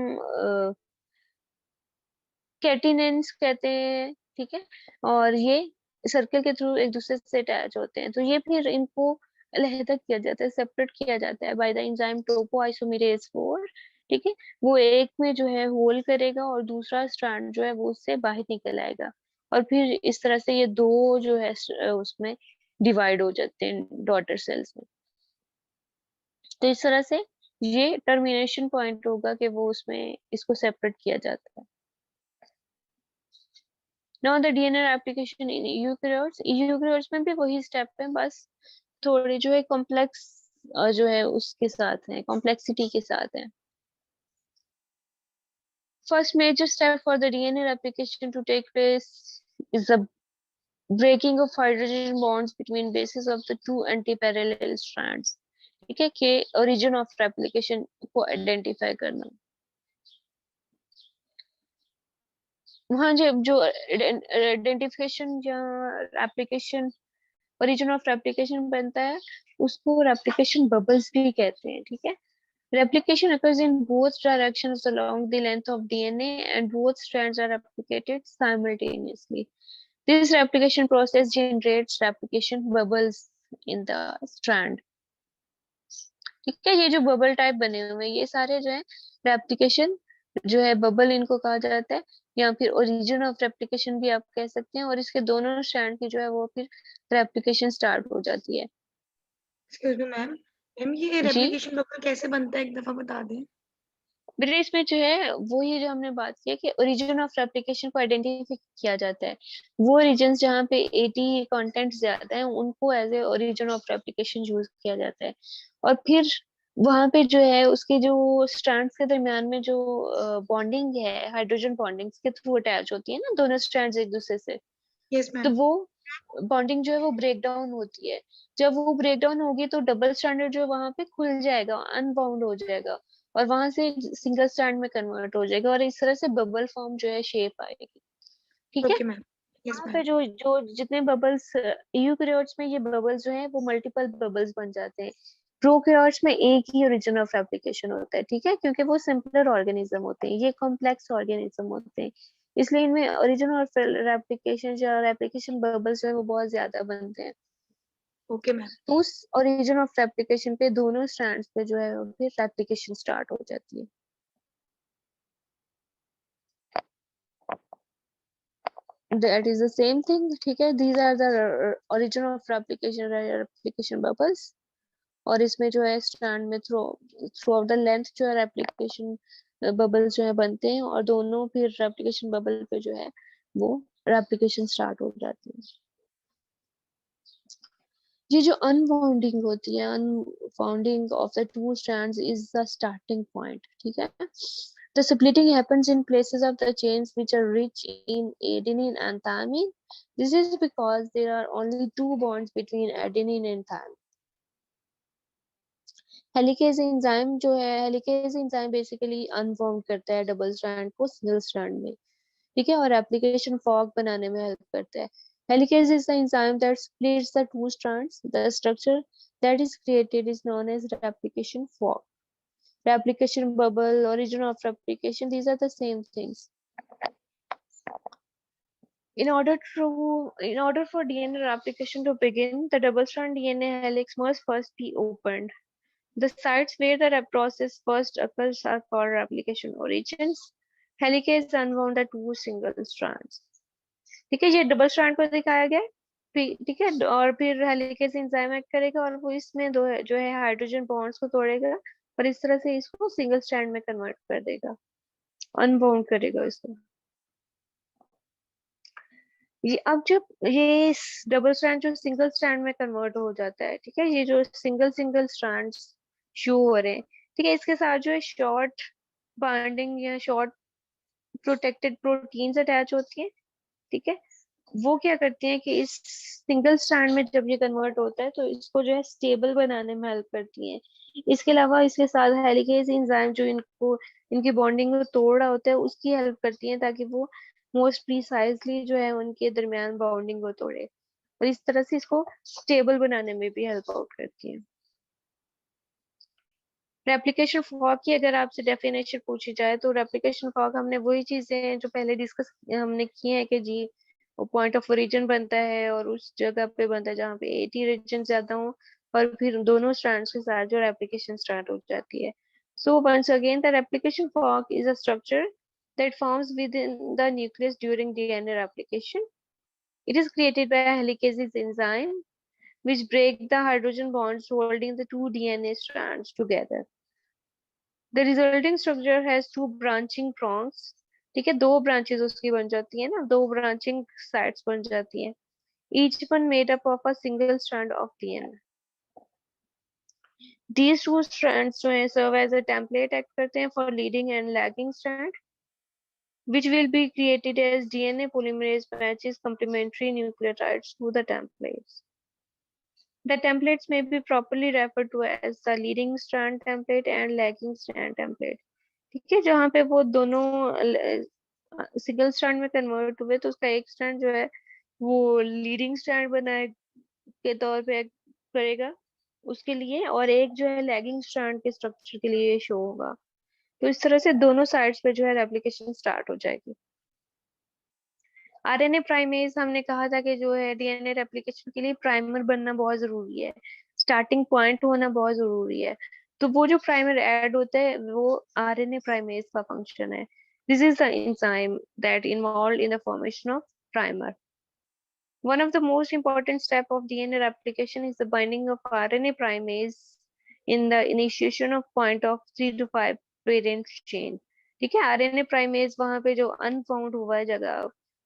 Speaker 1: कैटिनेंस कहते हैं, ठीक है। और ये सर्कल के थ्रू एक दूसरे से अटैच होते हैं, तो ये फिर इनको अलहदा किया जाता है, सेपरेट किया जाता है बाय द एंजाइम टोपोआइसोमेरेज 4, ठीक है। वो एक में जो है होल करेगा और दूसरा स्ट्रैंड जो है वो उससे बाहर निकल आएगा, और फिर इस तरह से ये दो जो है उसमें डिवाइड हो जाते हैं डॉटर सेल्स में। तो इस तरह से ये टर्मिनेशन पॉइंट होगा कि वो उसमें इसको सेपरेट किया जाता है। Now the DNA replication in eukaryotes में भी वही स्टेप है, बस थोड़े जो है कॉम्प्लेक्स जो है उसके साथ है, कॉम्प्लेक्सिटी के साथ है। First major step for the DNA replication to take place is the breaking of hydrogen bonds between bases of the two antiparallel strands, ठीक है, कि origin of replication को आइडेंटिफाई करना। हाँ जी, जो आइडेंटिफिकेशन या एप्लीकेशन ओरिजिन ऑफ रेप्लिकेशन बनता है उसको रेप्लिकेशन बबल्स भी कहते हैं, ठीक है। Replication occurs in both directions along the length of DNA and both strands are replicated simultaneously. This replication process generates replication bubbles in the strand. ठीक है, ये जो बबल टाइप बने हुए हैं ये सारे जो है रेप्लिकेशन जो है बबल इनको कहा जाता है, या फिर ओरिजिन ऑफ रेप्लिकेशन भी आप कह सकते हैं। और इसके दोनों स्ट्रैंड की जो है वो फिर रेप्लिकेशन स्टार्ट हो जाती है।
Speaker 10: एक्सक्यूज मी मैम, ये
Speaker 1: जी
Speaker 10: रेप्लिकेशन बबल कैसे बनता है, एक दफा बता दें।
Speaker 1: बेटे, इसमें जो है वही जो हमने बात की है कि ओरिजिन ऑफ रेप्लिकेशन को आइडेंटिफाई किया जाता है। वो रीजन्स जहाँ पे 80 कंटेंट ज्यादा है उनको as a origin of replication use किया जाता है, और फिर वहां पे जो है उसके जो स्ट्रैंड्स के दरमियान में जो बॉन्डिंग है हाइड्रोजन बॉन्डिंग्स के थ्रू अटैच होती है ना दोनों स्ट्रैंड्स एक दूसरे से,
Speaker 10: यस
Speaker 1: तो
Speaker 10: मैम।
Speaker 1: वो बॉन्डिंग जो है वो ब्रेक डाउन होती है। जब वो ब्रेक डाउन होगी तो डबल स्टैंडर्ड जो है वहां पे खुल जाएगा, अनबाउंड हो जाएगा, और वहां से सिंगल स्टैंड में कन्वर्ट हो जाएगा, और इस तरह से बबल फॉर्म जो है शेप आएगी, ठीक है।
Speaker 10: Okay ma'am. यस
Speaker 1: वहां
Speaker 10: मैम।
Speaker 1: पे जो जो जितने बबल्स यूकेरियोट्स में ये बबल्स जो है वो मल्टीपल बबल्स बन जाते हैं। प्रोकैरियोट्स में एक ही ओरिजिन ऑफ रेप्लिकेशन होता है, ठीक है, क्योंकि वो सिंपलर ऑर्गेनिज्म होते हैं, ये कॉम्प्लेक्स ऑर्गेनिज्म होते हैं, इसलिए इनमें ओरिजिन ऑफ रेप्लिकेशन या रेप्लिकेशन बबल्स जो है वो बहुत ज्यादा बनते हैं।
Speaker 10: Okay ma'am.
Speaker 1: तो उस ओरिजिन ऑफ रेप्लिकेशन पे दोनों स्ट्रैंड्स पे जो है वो फिर रेप्लिकेशन स्टार्ट हो जाती है। That is the same thing, ठीक है। These are the origin of replication bubbles, और इसमें जो है स्ट्रैंड में थ्रू आउट द लेंथ जो है रेप्लिकेशन बबल्स जो है बनते हैं, और दोनों फिर रेप्लिकेशन बबल पे जो है वो रेप्लिकेशन स्टार्ट हो जाती है। ये जो अनबाउंडिंग होती है, unbounding of the two strands is the starting point, ठीक है। The splitting happens in places of the chains which are rich in adenine and thymine. This is because there are only two bonds between adenine and thymine. Helicase enzyme जो है, हेलिकेज एंजाइम बेसिकली अनबाउंड करता है डबल स्ट्रैंड को सिंगल स्ट्रैंड में, ठीक है, और एप्लीकेशन फॉग बनाने में हेल्प करता है। Helicase is the enzyme that splits the two strands. The structure that is created is known as replication fork. Replication bubble, origin of replication, these are the same things. In order for DNA replication to begin, the double strand DNA helix must first be opened. The sites where the process first occurs are called replication origins. Helicase unwound the two single strands. ठीक है, ये डबल स्ट्रैंड को दिखाया गया है, ठीक है, और फिर हेलिकेज एंजाइम एक्ट करेगा और वो इसमें दो जो है हाइड्रोजन बॉन्ड्स को तोड़ेगा और इस तरह से इसको सिंगल स्ट्रैंड में कन्वर्ट कर देगा, अनबाउंड करेगा इसको। ये अब जब ये डबल स्ट्रैंड जो सिंगल स्ट्रैंड में कन्वर्ट हो जाता है, ठीक है, ये जो सिंगल स्ट्रैंड्स शो हो रहे हैं, ठीक है, इसके साथ जो है शॉर्ट बाइंडिंग या शॉर्ट प्रोटेक्टेड प्रोटीन्स अटैच होती है, ठीक है। वो क्या करती हैं कि इस सिंगल स्ट्रैंड में जब ये कन्वर्ट होता है तो इसको जो है स्टेबल बनाने में हेल्प करती हैं। इसके अलावा इसके साथ हेलिकेज एंजाइम जो इनको इनकी बॉन्डिंग को तोड़ रहा होता है उसकी हेल्प करती हैं ताकि वो मोस्ट प्रिसाइजली जो है उनके दरमियान बाउंडिंग को तोड़े, और इस तरह से इसको स्टेबल बनाने में भी हेल्प आउट करती है। रेप्लिकेशन फॉग की अगर आपसे डेफिनेशन पूछी जाए तो रेप्लिकेशन फॉग हमने वही चीजें हैं जो पहले डिस्कस हमने की है कि जी वो पॉइंट ऑफ ओरिजिन बनता है और उस जगह पे बनता है जहाँ पे 80 रीजन ज्यादा हो, और फिर दोनों स्ट्रैंड्स के साथ जो रेप्लिकेशन स्टार्ट हो जाती है। So once again the replication fork is a structure that forms within the nucleus during DNA replication. It is created by a helicases enzyme which break the hydrogen bonds holding the two DNA strands together. The resulting structure has two branching prongs. ठीक है, दो ब्रांचेस उसकी बन जाती है ना, दो ब्रांचिंग साइड्स बन जाती हैं, each one made up of a single strand of DNA. These two strands जो है serve as a template act करते हैं for leading and lagging strand, which will be created as DNA polymerase matches complementary nucleotides to the templates. The templates may be properly referred to as the leading strand template and lagging strand template. ठीक है, जहाँ पे वो दोनों सिंगल स्ट्रैंड में कन्वर्ट हुए तो उसका एक स्ट्रैंड जो है वो लीडिंग स्ट्रैंड बनाए के तौर पे act करेगा उसके लिए, और एक जो है लैगिंग स्ट्रैंड के स्ट्रक्चर के लिए शो होगा। तो इस तरह से दोनों साइड्स पे जो है रेप्लिकेशन स्टार्ट हो जाएगी। आरएनए प्राइमेज हमने कहा था कि जो है डीएनए रेप्लिकेशन के लिए प्राइमर बनना बहुत जरूरी है, स्टार्टिंग पॉइंट होना बहुत जरूरी है। तो वो जो प्राइमर ऐड होता है वो आरएनए प्राइमेज का फंक्शन है। This is the enzyme that involved in the formation of primer. One of the most important step of DNA replication is the binding of RNA primase in the initiation of point of 3 to 5 parent chain. ठीक है, आरएनए प्राइमेज वहां पे जो अनफाउंड हुआ है जगह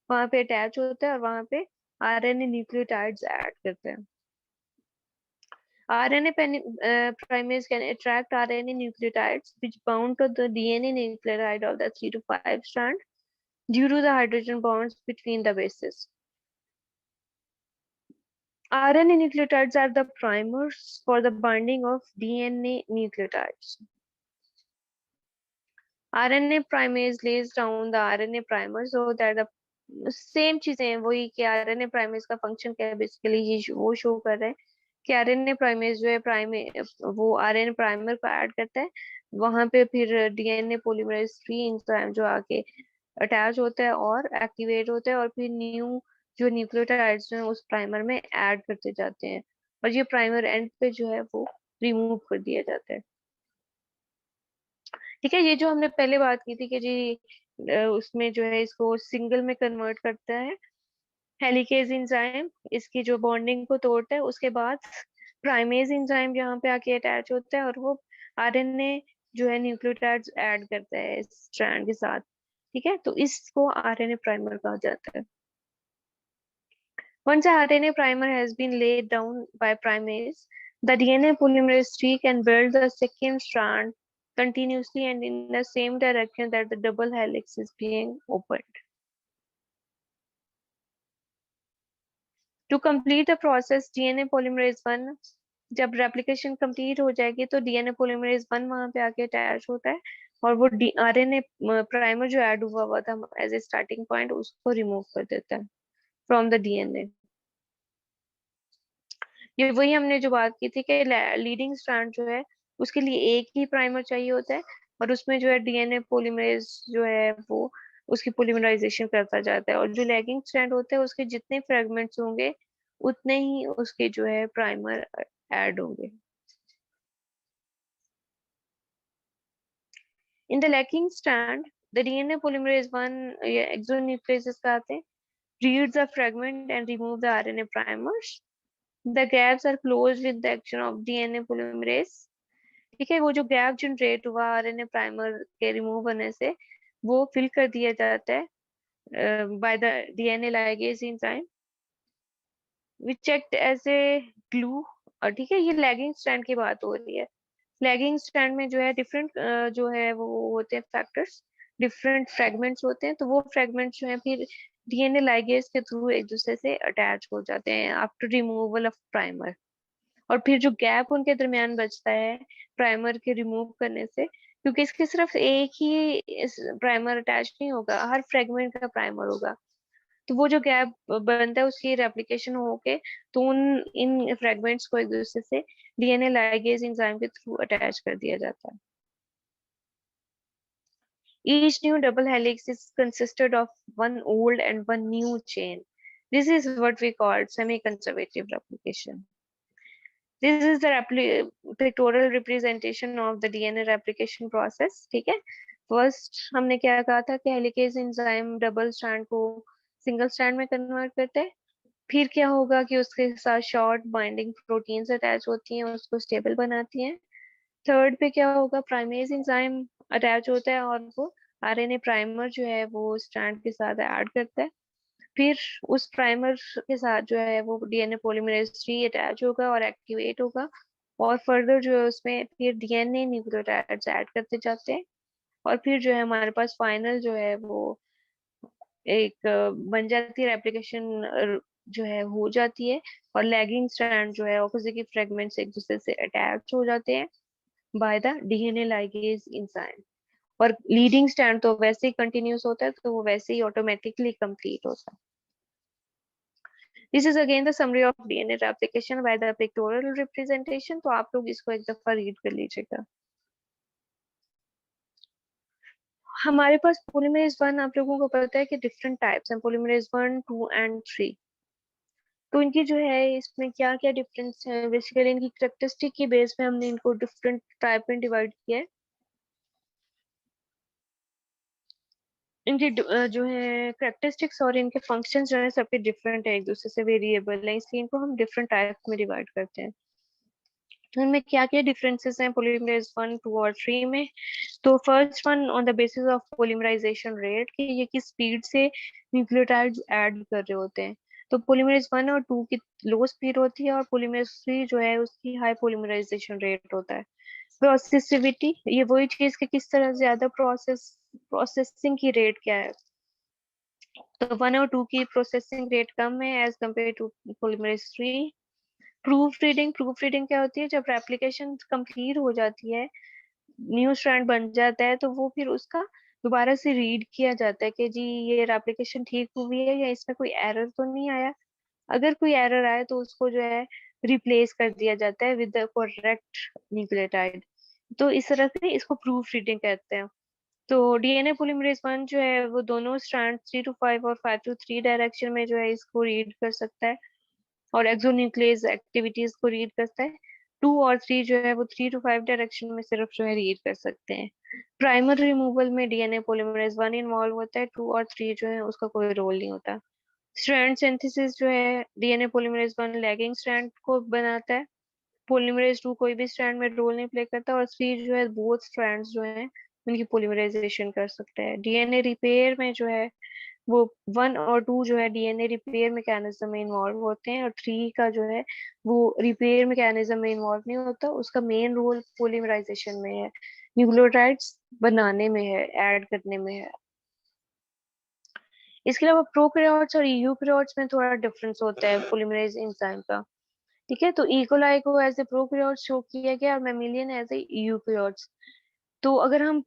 Speaker 1: वहां पे अटैच होता है और वहां पे आरएनए न्यूक्लियोटाइड्स ऐड करते हैं। RNA primase can attract RNA nucleotides which bound to the DNA nucleotide of the 3 to 5 strand due to the hydrogen bonds between the bases. RNA nucleotides are the primers for the binding of DNA nucleotides. RNA primase lays down the RNA primer so that the same चीजें वही कि RNA primase का फंक्शन क्या है, बेसिकली ये वो शो कर रहे हैं कि RNA primase जो है वो RNA प्राइमर को ऐड करता है, वहां पे फिर DNA polymerase 3 एंजाइम जो आके अटैच होता है और एक्टिवेट होता है और फिर न्यू जो न्यूक्लियोटाइड्स हैं उस प्राइमर में ऐड करते जाते हैं, और ये प्राइमर एंड पे जो है वो रिमूव कर दिया जाता है। ठीक है, ये जो हमने पहले बात की थी कि जी उसमें जो है इसको सिंगल में कन्वर्ट करता है हेलिकेज एंजाइम, इसकी जो बॉन्डिंग को तोड़ता है, उसके बाद प्राइमेज एंजाइम यहाँ पे आके अटैच होता है और वो आरएनए जो है न्यूक्लियोटाइड्स ऐड करता है स्ट्रैंड के साथ। ठीक है, तो इसको आरएनए प्राइमर कहा जाता है। Once a RNA primer has been laid down by primase, the DNA polymerase 3 can build the second strand continuously and in the same direction that the double helix is being opened. To complete the process, DNA polymerase 1 जब रेप्लिकेशन कंप्लीट हो जाएगी तो डीएनए पोलीमरेज 1 वहां पे आके अटैच होता है और वो आरएनए प्राइमर जो ऐड हुआ था एज ए स्टार्टिंग पॉइंट उसको रिमूव कर देता है फ्रॉम द डीएनए। ये वही हमने जो बात की थी कि लीडिंग स्ट्रैंड जो है उसके लिए एक ही प्राइमर चाहिए होता है और उसमें जो है डीएनए पॉलीमरेज जो है वो उसकी पॉलीमराइजेशन करता जाता है, और जो लैगिंग स्ट्रैंड होता है उसके जितने फ्रेगमेंट्स होंगे उतने ही उसके जो है प्राइमर ऐड होंगे। In the lacking strand, the DNA polymerase 1 exonucleases कहते हैं reads the fragment and remove the RNA primers. The gaps are closed with the action of DNA polymerase. ठीक है, वो जो गैप जनरेट हुआ आरएनए प्राइमर के रिमूव होने से वो फिल कर दिया जाता है by the DNA ligase enzyme which act as a glue. और ठीक है, ये लैगिंग स्ट्रैंड की बात हो रही है। लैगिंग स्ट्रैंड में जो है डिफरेंट जो है वो होते हैं फैक्टर्स, डिफरेंट फ्रेगमेंट्स होते हैं, तो वो फ्रेगमेंट्स जो है फिर डीएनए लाइगेज के थ्रू एक दूसरे से अटैच हो जाते हैं आफ्टर रिमूवल ऑफ प्राइमर, और फिर जो गैप उनके दरमियान बचता है प्राइमर के रिमूव करने से क्योंकि इसके सिर्फ एक ही प्राइमर अटैच नहीं होगा, हर फ्रेगमेंट का प्राइमर होगा। तो वो जो गैप बनता है उसकी रेप्लिकेशन होके तो उन इन फ्रेगमेंट्स को एक दूसरे से डीएनए लाइगेज एंजाइम के थ्रू अटैच कर दिया जाता है। Each new double helix is consisted of one old and one new chain. This is what we call semi-conservative replication. This is the pictorial representation of the DNA replication process. ठीक है, फर्स्ट हमने क्या कहा था कि हेलिकेज एंजाइम डबल स्ट्रैंड को सिंगल स्ट्रैंड में कन्वर्ट करते हैं। फिर क्या होगा कि उसके साथ शॉर्ट बाइंडिंग प्रोटीन्स अटैच होती हैं, उसको स्टेबल बनाती हैं। थर्ड पे क्या होगा, प्राइमेज एंजाइम अटैच होता है और वो आरएनए प्राइमर जो है वो स्ट्रैंड के साथ ऐड करता है। फिर उस प्राइमर के साथ जो है वो डीएनए पॉलीमरेज 3 अटैच होगा और एक्टिवेट होगा, और फर्दर जो है उसमें फिर डीएनए न्यूक्लियोटाइड्स ऐड करते जाते हैं, और फिर जो है हमारे पास फाइनल जो है वो एक बन जाती है रेप्लिकेशन जो है हो जाती है, और लैगिंग स्ट्रैंड जो है ऑपोजिट फ्रेगमेंट्स एक दूसरे से अटैच हो जाते हैं by the DNA ligase enzyme, और लीडिंग स्ट्रैंड तो वैसे ही कंटिन्यूस होता है, तो वो वैसे ही ऑटोमेटिकली कंप्लीट होता है। This is again the summary of DNA replication by the pictorial representation. तो आप लोग इसको एक दफा रीड कर लीजिएगा। हमारे पास पॉलीमरेज 1 आप लोगों को पता है कि डिफरेंट टाइप्स हैं, पॉलीमरेज 1, 2 एंड 3। तो इनकी जो है इसमें क्या क्या डिफरेंस है, बेसिकली इनकी कैरेक्टरिस्टिक की बेस पे हमने इनको डिफरेंट टाइप में डिवाइड किया है। इनकी जो है कैरेक्टरिस्टिक्स और इनके फंक्शन जो है सबके डिफरेंट है, एक दूसरे से वेरिएबल है, इसलिए इनको हम डिफरेंट टाइप्स में डिवाइड करते हैं। तो इनमें क्या क्या डिफरेंसेस हैं पॉलीमरेज 1, 2 और 3 में। तो first one on the basis of polymerization rate, कि ये किस स्पीड से न्यूक्लियोटाइड्स ऐड कर रहे होते हैं। तो पॉलीमरेज 1 और 2 की लो स्पीड होती है, और पॉलीमरेज 3 जो है उसकी हाई पॉलीमराइजेशन रेट होता है। प्रोसेसिविटी, ये वही चीज कि किस तरह ज्यादा प्रोसेसिंग की रेट क्या है। तो 1 और 2 की प्रोसेसिंग रेट कम है as compare to polymerase 3। Proof reading क्या होती है, जब रेप्लिकेशन कंप्लीट हो जाती है, न्यू स्ट्रैंड बन जाता है, तो वो फिर उसका दोबारा से रीड किया जाता है कि जी ये रेप्लिकेशन ठीक हुई है या इसमें कोई एरर तो नहीं आया। अगर कोई एरर आए तो उसको जो है रिप्लेस कर दिया जाता है विद द करेक्ट न्यूक्लियोटाइड। तो इस तरह से इसको प्रूफ रीडिंग कहते हैं। तो डीएनए पॉलीमरेज 1 जो है वो दोनों स्ट्रैंड 3 to 5 और 5 to 3 डायरेक्शन में जो है इसको रीड कर सकता है, और एक्सोन्यूक्लियस एक्टिविटीज को रीड करता है। 2 और 3 जो है वो 3 to 5 डायरेक्शन में सिर्फ जो है रीड कर सकते हैं। प्राइमर रिमूवल में डीएनए पॉलीमरेज 1 इन्वॉल्व होता है, 2 और 3 जो है उसका कोई रोल नहीं होता। स्ट्रैंड सिंथेसिस जो है डीएनए पॉलीमरेज 1 लैगिंग स्ट्रैंड को बनाता है, पॉलीमरेज 2 कोई भी स्ट्रैंड में रोल नहीं प्ले करता, और 3 जो है बोथ स्ट्रैंड्स जो है उनकी पॉलीमराइजेशन कर सकता है। डीएनए रिपेयर में जो है वो 1 और 2 जो है डीएनए रिपेयर मैकेनिज्म में इन्वॉल्व होते हैं, और 3 का जो है वो रिपेयर मैकेनिज्म में इन्वॉल्व नहीं होता, उसका मेन रोल पॉलीमराइजेशन में है, न्यूक्लियोटाइड्स बनाने में है, ऐड करने में है। इसके अलावा प्रोकैरियोट्स और यूकैरियोट्स में थोड़ा डिफरेंस होता है पॉलीमरेज एंजाइम का। ठीक है, तो इकोलाई को एज ए प्रोकैरियोट शो किया गया और मैमिलियन एज ए यूकैरियोट्स। तो अगर हम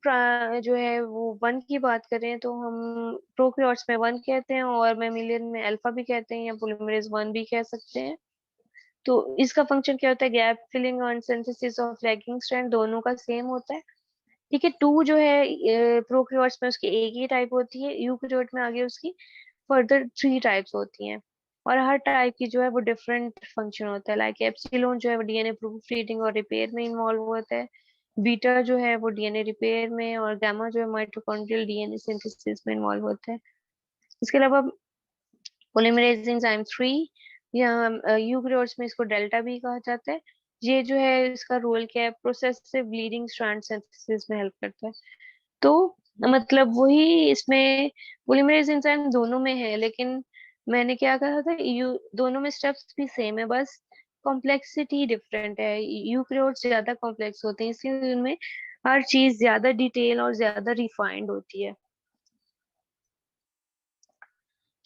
Speaker 1: जो है वो 1 की बात करें तो हम प्रोकैरियोट्स में 1 कहते हैं, और मैमिलियन में अल्फा भी कहते हैं या पॉलीमरेज 1 भी कह सकते हैं। तो इसका फंक्शन क्या होता है, गैप फिलिंग और सिंथेसिस ऑफ लैगिंग स्ट्रैंड दोनों का सेम होता है। ठीक है, 2 जो है प्रोकैरियोट्स में उसकी एक ही टाइप होती है, यूकैरियोट में आगे उसकी फर्दर 3 टाइप्स होती हैं, और हर टाइप की जो है वो डिफरेंट फंक्शन होता है। लाइक एप्सिलॉन जो है वो डीएनए प्रूफ रीडिंग और रिपेयर में इन्वॉल्व होता है, बीटा जो है वो डीएनए रिपेयर में, और गामा जो है माइटोकॉन्ड्रियल डीएनए सिंथेसिस में इन्वॉल्व होता है। इसके अलावा पॉलीमरेज एंजाइम 3 या यूकैरियोट्स में इसको डेल्टा भी कहा जाता है। ये जो है इसका रोल क्या है, प्रोसेसिव लीडिंग स्ट्रैंड सिंथेसिस में हेल्प करता है। तो मतलब वही इसमें पॉलीमरेज एंजाइम दोनों में है, लेकिन मैंने क्या कहा था, दोनों में स्टेप्स भी सेम है, बस कॉम्प्लेक्सिटी डिफरेंट है। यूकैरियोट्स ज्यादा कॉम्प्लेक्स होते हैं, इसलिए उनमें हर चीज ज्यादा डिटेल और ज्यादा रिफाइंड होती है।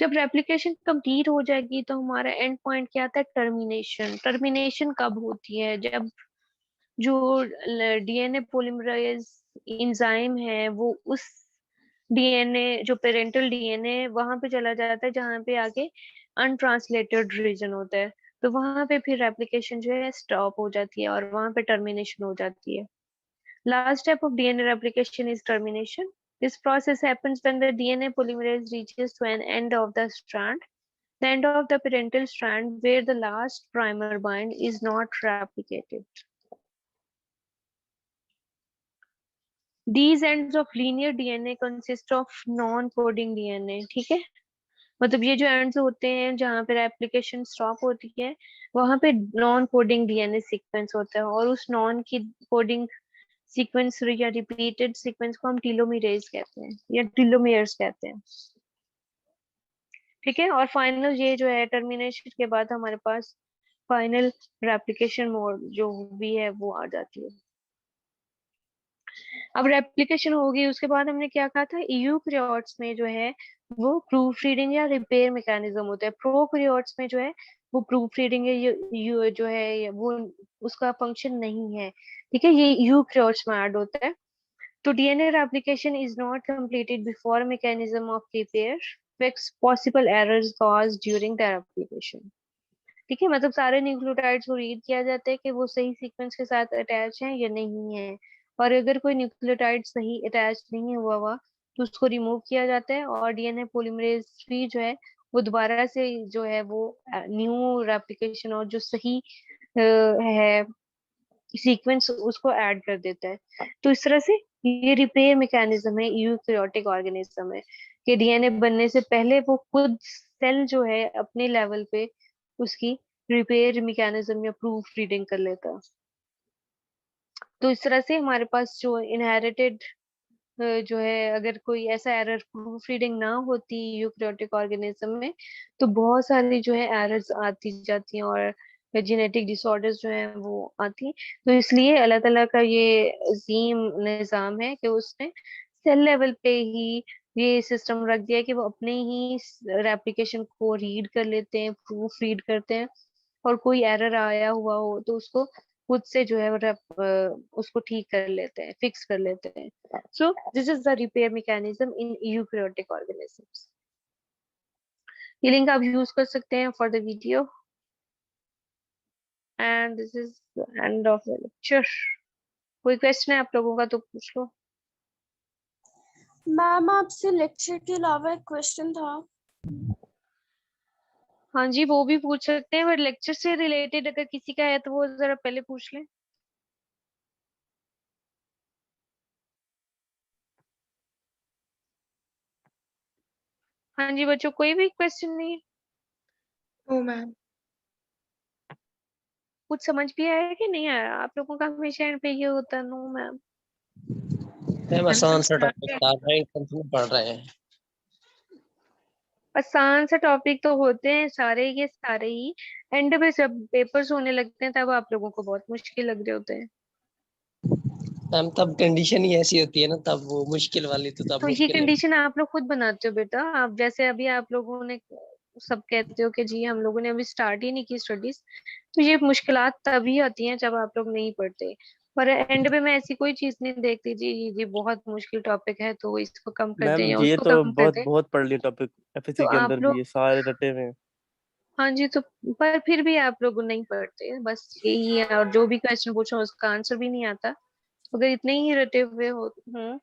Speaker 1: जब रेप्लिकेशन कंप्लीट हो जाएगी तो हमारा एंड पॉइंट क्या आता है, टर्मिनेशन। टर्मिनेशन कब होती है, जब जो डीएनए पॉलीमरेज इंजाइम है वो उस डीएनए जो पेरेंटल डीएनए वहां पे चला जाता है जहाँ पे आगे अनट्रांसलेटेड रीजन होता है, तो वहां पे फिर रेप्लिकेशन जो है स्टॉप हो जाती है और वहां पे टर्मिनेशन हो जाती है। Last step of DNA replication is termination. This process happens when the DNA polymerase reaches to an end of the strand, the end of the parental strand where the last primer bind is not replicated. These ends of linear DNA consist of non-coding DNA. ठीक है, मतलब ये जो एंड्स होते हैं जहाँ पे रेप्लिकेशन स्टॉप होती है वहां पे नॉन कोडिंग डीएनए सीक्वेंस होता है, और उस नॉन की कोडिंग सीक्वेंस या रिपीटेड सीक्वेंस को हम टीलोमेरेज कहते हैं या टीलोमेयर्स कहते हैं। ठीक है, और फाइनल ये जो है टर्मिनेशन के बाद हमारे पास फाइनल रेप्लिकेशन मोड जो भी है वो आ जाती है। अब रेप्लिकेशन होगी उसके बाद हमने क्या कहा था, यूकैरियोट्स में जो है वो प्रूफ रीडिंग या रिपेयर मैकेनिज्म होता है, प्रोकैरियोट्स में जो है वो प्रूफ रीडिंग या जो है वो उसका फंक्शन नहीं है। ठीक है, ये यूकैरियोट्स में ऐड होता है। तो DNA replication is not completed before mechanism of repair fix possible errors caused during the replication. ठीक है, मतलब सारे न्यूक्लियोटाइड्स को रीड किया जाता है कि वो सही सीक्वेंस के साथ अटैच हैं या नहीं है, और अगर कोई न्यूक्लियोटाइड सही अटैच नहीं हुआ हुआ तो उसको रिमूव किया जाता है और डीएनए पॉलीमरेज 3 जो है वो दोबारा से जो है वो न्यू रेप्लिकेशन और जो सही है सीक्वेंस उसको ऐड कर देता है। तो इस तरह से ये रिपेयर मैकेनिज्म है यूकैरियोटिक ऑर्गेनिज्म है कि डीएनए बनने से पहले वो खुद सेल जो है अपने लेवल पे उसकी रिपेयर मैकेनिज्म या प्रूफ रीडिंग कर लेता है। तो इस तरह से हमारे पास जो इनहेरिटेड जो है अगर कोई ऐसा एरर प्रूफ रीडिंग ना होती यूकैरियोटिक ऑर्गेनिज्म में तो बहुत सारी जो है एरर्स आती जाती हैं और जेनेटिक डिसऑर्डर्स जो है वो आती हैं। तो इसलिए अल्लाह ताला का ये अजीम निज़ाम है कि उसने सेल लेवल पे ही ये सिस्टम रख दिया है कि वो अपने ही रेप्लिकेशन को रीड कर लेते हैं, प्रूफ रीड करते हैं, और कोई एरर आया हुआ हो तो उसको खुद से जो है उसको ठीक कर लेते हैं, फिक्स कर लेते हैं। So this is the repair mechanism in eukaryotic organisms. ये लिंक आप यूज कर सकते हैं for the video and this is the end of the lecture. कोई क्वेश्चन है आप लोगों का तो पूछ लो।
Speaker 11: मैम आपसे लेक्चर के अलावा एक क्वेश्चन था।
Speaker 1: हाँ जी, वो भी पूछ सकते हैं, बट लेक्चर से रिलेटेड अगर किसी का है तो वो जरा पहले पूछ लें। हाँ जी बच्चों, कोई भी क्वेश्चन नहीं है?
Speaker 10: ओ मैम,
Speaker 1: कुछ समझ भी आया कि नहीं आया? आप लोगों का हमेशा एंड पे ये होता है, नो मैम।
Speaker 2: मैम आसान सा टॉपिक था, 9th में पढ़ रहे हैं।
Speaker 1: आसान सा टॉपिक तो होते हैं सारे के सारे ही, एंड पे जब पेपर्स होने लगते हैं तब आप लोगों को बहुत मुश्किल लग रहे होते हैं।
Speaker 2: मैम तब कंडीशन ही ऐसी होती है ना, तब वो मुश्किल वाली तो तब
Speaker 1: तो ये
Speaker 2: मुश्किल
Speaker 1: कंडीशन आप लोग खुद बनाते हो बेटा। आप जैसे अभी आप लोगों ने सब कहते हो कि जी हम लोगों ने अभी स्टार्ट ही नहीं की स्टडीज, तो ये मुश्किलात तभी आती हैं जब आप लोग नहीं पढ़ते। पर एंड पे मैं ऐसी कोई चीज नहीं देखती जी ये बहुत मुश्किल टॉपिक है तो इसको कम कर दें
Speaker 4: मैम
Speaker 1: या
Speaker 4: ये
Speaker 1: उसको
Speaker 4: तो
Speaker 1: कम कर दें।
Speaker 4: बहुत पढ़ लिया टॉपिक,
Speaker 1: तो
Speaker 4: एफएससी के अंदर
Speaker 1: आप
Speaker 4: भी
Speaker 1: लोग
Speaker 4: ये सारे रटे हुए हैं।
Speaker 1: हाँ जी, तो पर फिर भी आप लोग नहीं पढ़ते, बस यही है। और जो भी क्वेश्चन पूछो उसका आंसर भी नहीं आता। अगर इतने ही रटे हुए हों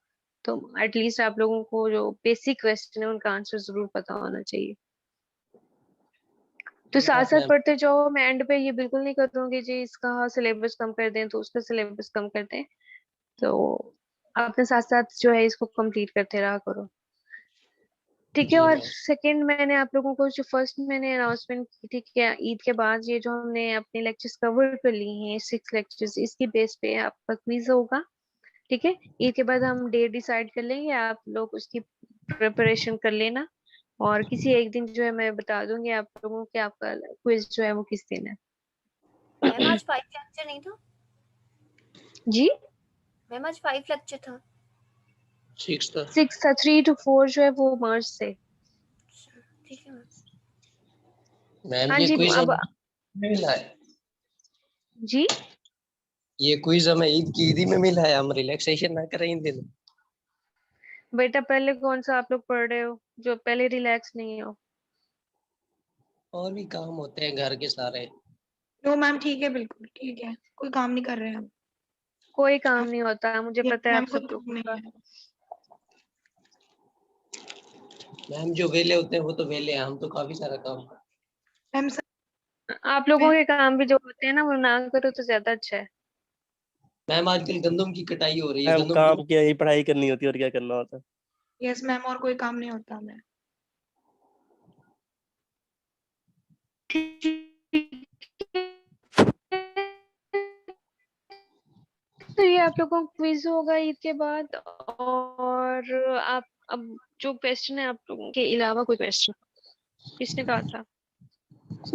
Speaker 1: तो एटलीस्ट आप लोगों को जो बेसिक क्वेश्चन है उनका आंसर जरूर पता होना चाहिए। तो साथ साथ पढ़ते जाओ। मैं एंड पे ये बिल्कुल नहीं करूंगी जी इसका सिलेबस कम कर दें तो उसका सिलेबस कम कर दें, तो अपने साथ साथ जो है इसको कंप्लीट करते रहा करो। ठीक है, और सेकंड मैंने आप लोगों को जो फर्स्ट मैंने अनाउंसमेंट की थी कि ईद के बाद ये जो हमने अपने लेक्चर्स कवर कर लिए हैं 6 लेक्चर्स, इसकी बेस पे आपका क्विज होगा। ठीक है, ईद के बाद हम डेट डिसाइड कर लेंगे, आप लोग उसकी प्रिपरेशन कर लेना, और किसी एक दिन जो है मैं बता दूंगी आप लोगों को आपका क्विज जो है वो किस दिन है।
Speaker 7: मैम आज 5 लेक्चर नहीं था?
Speaker 1: जी
Speaker 7: मैम आज 5 लेक्चर था।
Speaker 2: 6 था।
Speaker 1: 6 था, 3 to 4 जो है वो मार्च से।
Speaker 7: ठीक है मैम।
Speaker 2: मैम
Speaker 1: हाँ
Speaker 2: ये
Speaker 1: जी,
Speaker 2: क्विज
Speaker 1: अब
Speaker 2: मिला है।
Speaker 1: जी
Speaker 2: ये क्विज हमें ईद में मिला है, हम रिलैक्सेशन ना करें इन दिनों।
Speaker 1: बेटा पहले कौन सा आप लोग पढ़ रहे हो जो पहले रिलैक्स नहीं हो?
Speaker 2: और भी काम होते हैं घर के सारे।
Speaker 10: नो मैम ठीक है, बिल्कुल ठीक है, कोई काम नहीं कर रहे हैं हम।
Speaker 1: कोई काम नहीं होता, मुझे
Speaker 10: यस
Speaker 1: पता है
Speaker 10: मैम,
Speaker 1: आप
Speaker 10: कोई
Speaker 1: सब
Speaker 10: काम
Speaker 1: लोगों
Speaker 10: नहीं
Speaker 1: का।
Speaker 10: है।
Speaker 2: मैम जो वेले होते हैं वो तो वेले हैं, हम तो काफी सारा काम करते
Speaker 10: मैम
Speaker 1: आप लोगों के काम भी जो होते हैं ना वो ना करो तो ज्यादा अच्छा है।
Speaker 2: हैं। मैम आजकल गंदम की कटाई हो रही है,
Speaker 4: मैम
Speaker 2: गंदम
Speaker 4: काम क्या, यही पढ़ाई करनी होती है और क्या करना होता है।
Speaker 10: यस मैम, और कोई काम नहीं होता हमें।
Speaker 1: तो ये आप लोगों को क्विज होगा ईद के बाद, और आप अब जो क्वेश्चन है आप लोगों के अलावा कोई क्वेश्चन किसने कहा था?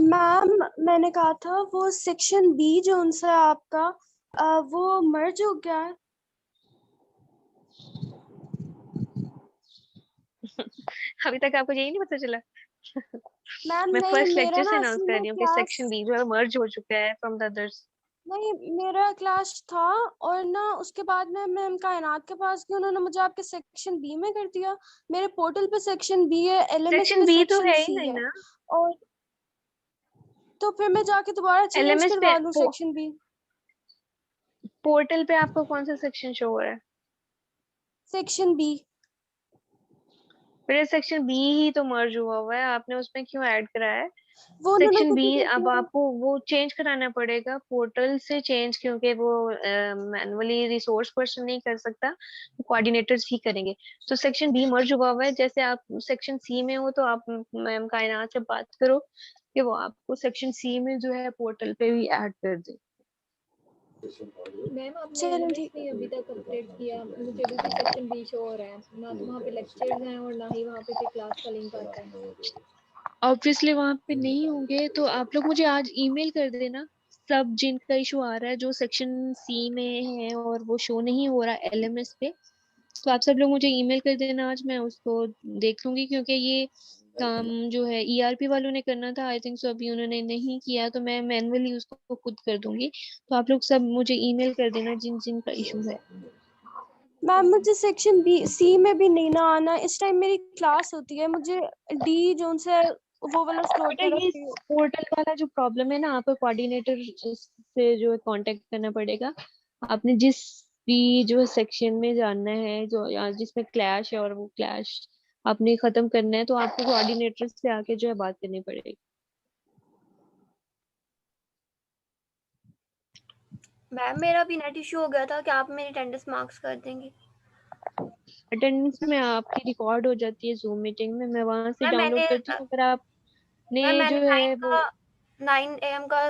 Speaker 11: मैम मैंने कहा था वो सेक्शन बी जो उनसे आपका वो मर्ज हो गया है।
Speaker 1: अभी तक आपको यही नहीं पता चला?
Speaker 11: मैम
Speaker 1: मैं
Speaker 11: नहीं,
Speaker 1: फर्स्ट
Speaker 11: मेरा
Speaker 1: लेक्चर से
Speaker 11: ना
Speaker 1: अनाउंस
Speaker 11: असल
Speaker 1: कर
Speaker 11: में
Speaker 1: रही हूँ कि
Speaker 11: क्लास
Speaker 1: सेक्शन बी जो है मर्ज हो चुका है फ्रॉम द अदर्स।
Speaker 11: नहीं, मेरा क्लास था और ना उसके बाद में मैम कायनात के पास गई, उन्होंने मुझे आपके सेक्शन बी में कर दिया। मेरे पोर्टल पे सेक्शन बी है, एलएमएस
Speaker 1: सेक्शन
Speaker 11: पे
Speaker 1: बी तो
Speaker 11: सेक्शन
Speaker 1: है ही
Speaker 11: सी
Speaker 1: नहीं
Speaker 11: है।
Speaker 1: ना।
Speaker 11: और तो फिर मैं जाके दोबारा चेंज
Speaker 1: एलएमएस पे
Speaker 11: करवा लूँ सेक्शन बी।
Speaker 1: पोर्टल पे आपको कौन सा सेक्शन शो हो रहा है?
Speaker 11: Section B.
Speaker 1: मेरा सेक्शन बी ही तो मर्ज हुआ है, आपने उसमें क्यों ऐड करा है?
Speaker 11: वो उन्होंने
Speaker 1: सेक्शन
Speaker 11: खुद ही
Speaker 1: बी
Speaker 11: कर
Speaker 1: अब
Speaker 11: दिया।
Speaker 1: आपको वो चेंज कराना पड़ेगा पोर्टल से चेंज, क्योंकि वो मैनुअली रिसोर्स पर्सन नहीं कर सकता, कोऑर्डिनेटर्स ही करेंगे। तो सेक्शन बी मर्ज हुआ है, जैसे आप सेक्शन सी में हो तो आप मैम कायनात से बात करो कि वो आपको सेक्शन सी में जो है पोर्टल पे भी ऐड कर दे।
Speaker 12: मैम आपने
Speaker 11: चलो
Speaker 12: एलएमएस
Speaker 11: ठीक है।
Speaker 12: नहीं अभी तक अपडेट किया, मुझे अभी भी सेक्शन बी शो हो रहा है ना, तो वहाँ पे लेक्चर्स हैं और ना ही वहाँ पे फिर क्लास का लिंक आता है।
Speaker 6: ऑब्वियसली वहां पे नहीं होंगे तो आप लोग मुझे आज ईमेल कर देना सब जिनका इशू आ रहा है जो सेक्शन सी में है और वो शो नहीं हो रहा एलएमएस पे। तो आप सब लोग मुझे ईमेल कर देना, आज मैं उसको देख लूंगी, क्योंकि ये काम जो है ईआरपी वालों ने करना था आई थिंक सो, अभी उन्होंने नहीं किया तो मैं मैन्युअली उसको खुद कर दूंगी। तो आप लोग सब मुझे ईमेल कर देना जिन जिन का इशू है।
Speaker 11: मैम मुझे सेक्शन बी सी में भी नहीं ना आना, इस टाइम मेरी क्लास होती है, मुझे डी जो से वो वाला स्लॉट
Speaker 6: बेटा
Speaker 11: पे
Speaker 6: ये
Speaker 11: रखती हूँ।
Speaker 6: पोर्टल वाला जो प्रॉब्लम है ना, आपको कोऑर्डिनेटर से जो है कांटेक्ट करना पड़ेगा। आपने जिस भी जो सेक्शन में जानना है जो या जिसमें क्लैश है और वो क्लैश आपने खत्म करना है, तो आपको कोऑर्डिनेटर से आके जो है बात करनी पड़ेगी।
Speaker 7: मैम मेरा भी नेट इशू हो गया था, क्या आप मेरी अटेंडेंस मार्क्स कर देंगी?
Speaker 6: अटेंडेंस में आपकी रिकॉर्ड हो जाती है जूम मीटिंग में, मैं वहां से
Speaker 7: मैम
Speaker 6: डाउनलोड
Speaker 7: मैंने
Speaker 6: करती हूँ। अगर
Speaker 7: मैम
Speaker 6: आपने
Speaker 7: मैंने
Speaker 6: जो है वो
Speaker 7: 9 AM का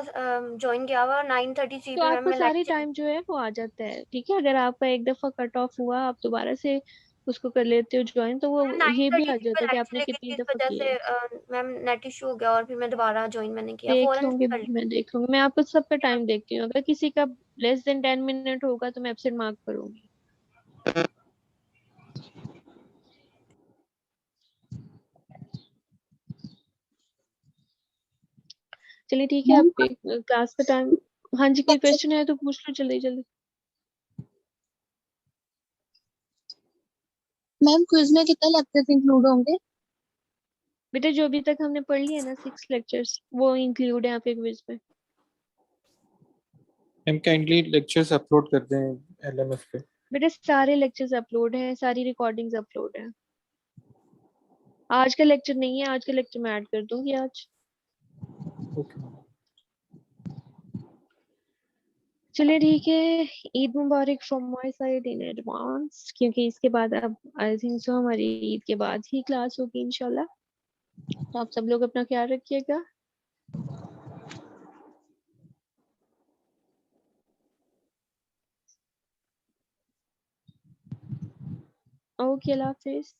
Speaker 7: ज्वाइन किया हुआ और 9:33
Speaker 6: तो
Speaker 7: पे मैम
Speaker 6: आपको
Speaker 7: मैं
Speaker 6: सारी
Speaker 7: लेक्चर।
Speaker 6: टाइम जो है वो आ जाता है, ठीक है। अगर आपका एक दफा कट ऑफ हुआ आप दोबारा से उसको कर लेते हो ज्वाइन, तो वो
Speaker 7: नाइन
Speaker 6: ये भी
Speaker 7: थर्टी
Speaker 6: आ
Speaker 7: थ्री पे
Speaker 6: जाता है कि
Speaker 7: लेक्चर,
Speaker 6: आपने
Speaker 7: लेकिन
Speaker 6: कितनी
Speaker 7: इस
Speaker 6: दफा
Speaker 7: वजह
Speaker 6: किया
Speaker 7: से
Speaker 6: है।
Speaker 7: मैम नेट इशू हो गया और फिर मैं दोबारा ज्वाइन मैंने किया, फौरन कर लिया।
Speaker 6: मैं देख लूंगी, मैं आपको सबका टाइम देखती हूँ। अगर किसी का लेस देन 10 मिनट होगा तो मैं एब्सेंट मार्क करूंगी। चलिए ठीक है,
Speaker 11: मैम
Speaker 6: आपके क्लास का टाइम। हाँ जी, कोई क्वेश्चन है तो पूछ लो जल्दी जल्दी।
Speaker 11: मैम क्विज में कितने लेक्चर्स इंक्लूड होंगे?
Speaker 6: बेटा जो अभी तक हमने पढ़ लिया ना 6 लेक्चर्स वो इंक्लूड है आपके क्विज में।
Speaker 13: मैम काइंडली लेक्चर्स अपलोड कर दें एलएमएस पे।
Speaker 6: बेटा सारे लेक्चर्स अपलोड हैं, सारी रिकॉर्डिंग्स अपलोड हैं। आज का लेक्चर नहीं है, आज का लेक्चर मैं ऐड कर दूंगी आज।
Speaker 13: ओके।
Speaker 6: चलिए ठीक है, Eid Mubarak from my side in advance, क्योंकि इसके बाद अब आई थिंक सो हमारी ईद के बाद ही क्लास होगी इंशाल्लाह। तो आप सब लोग अपना ख्याल रखिएगा। ओके, अल्लाह हाफिज।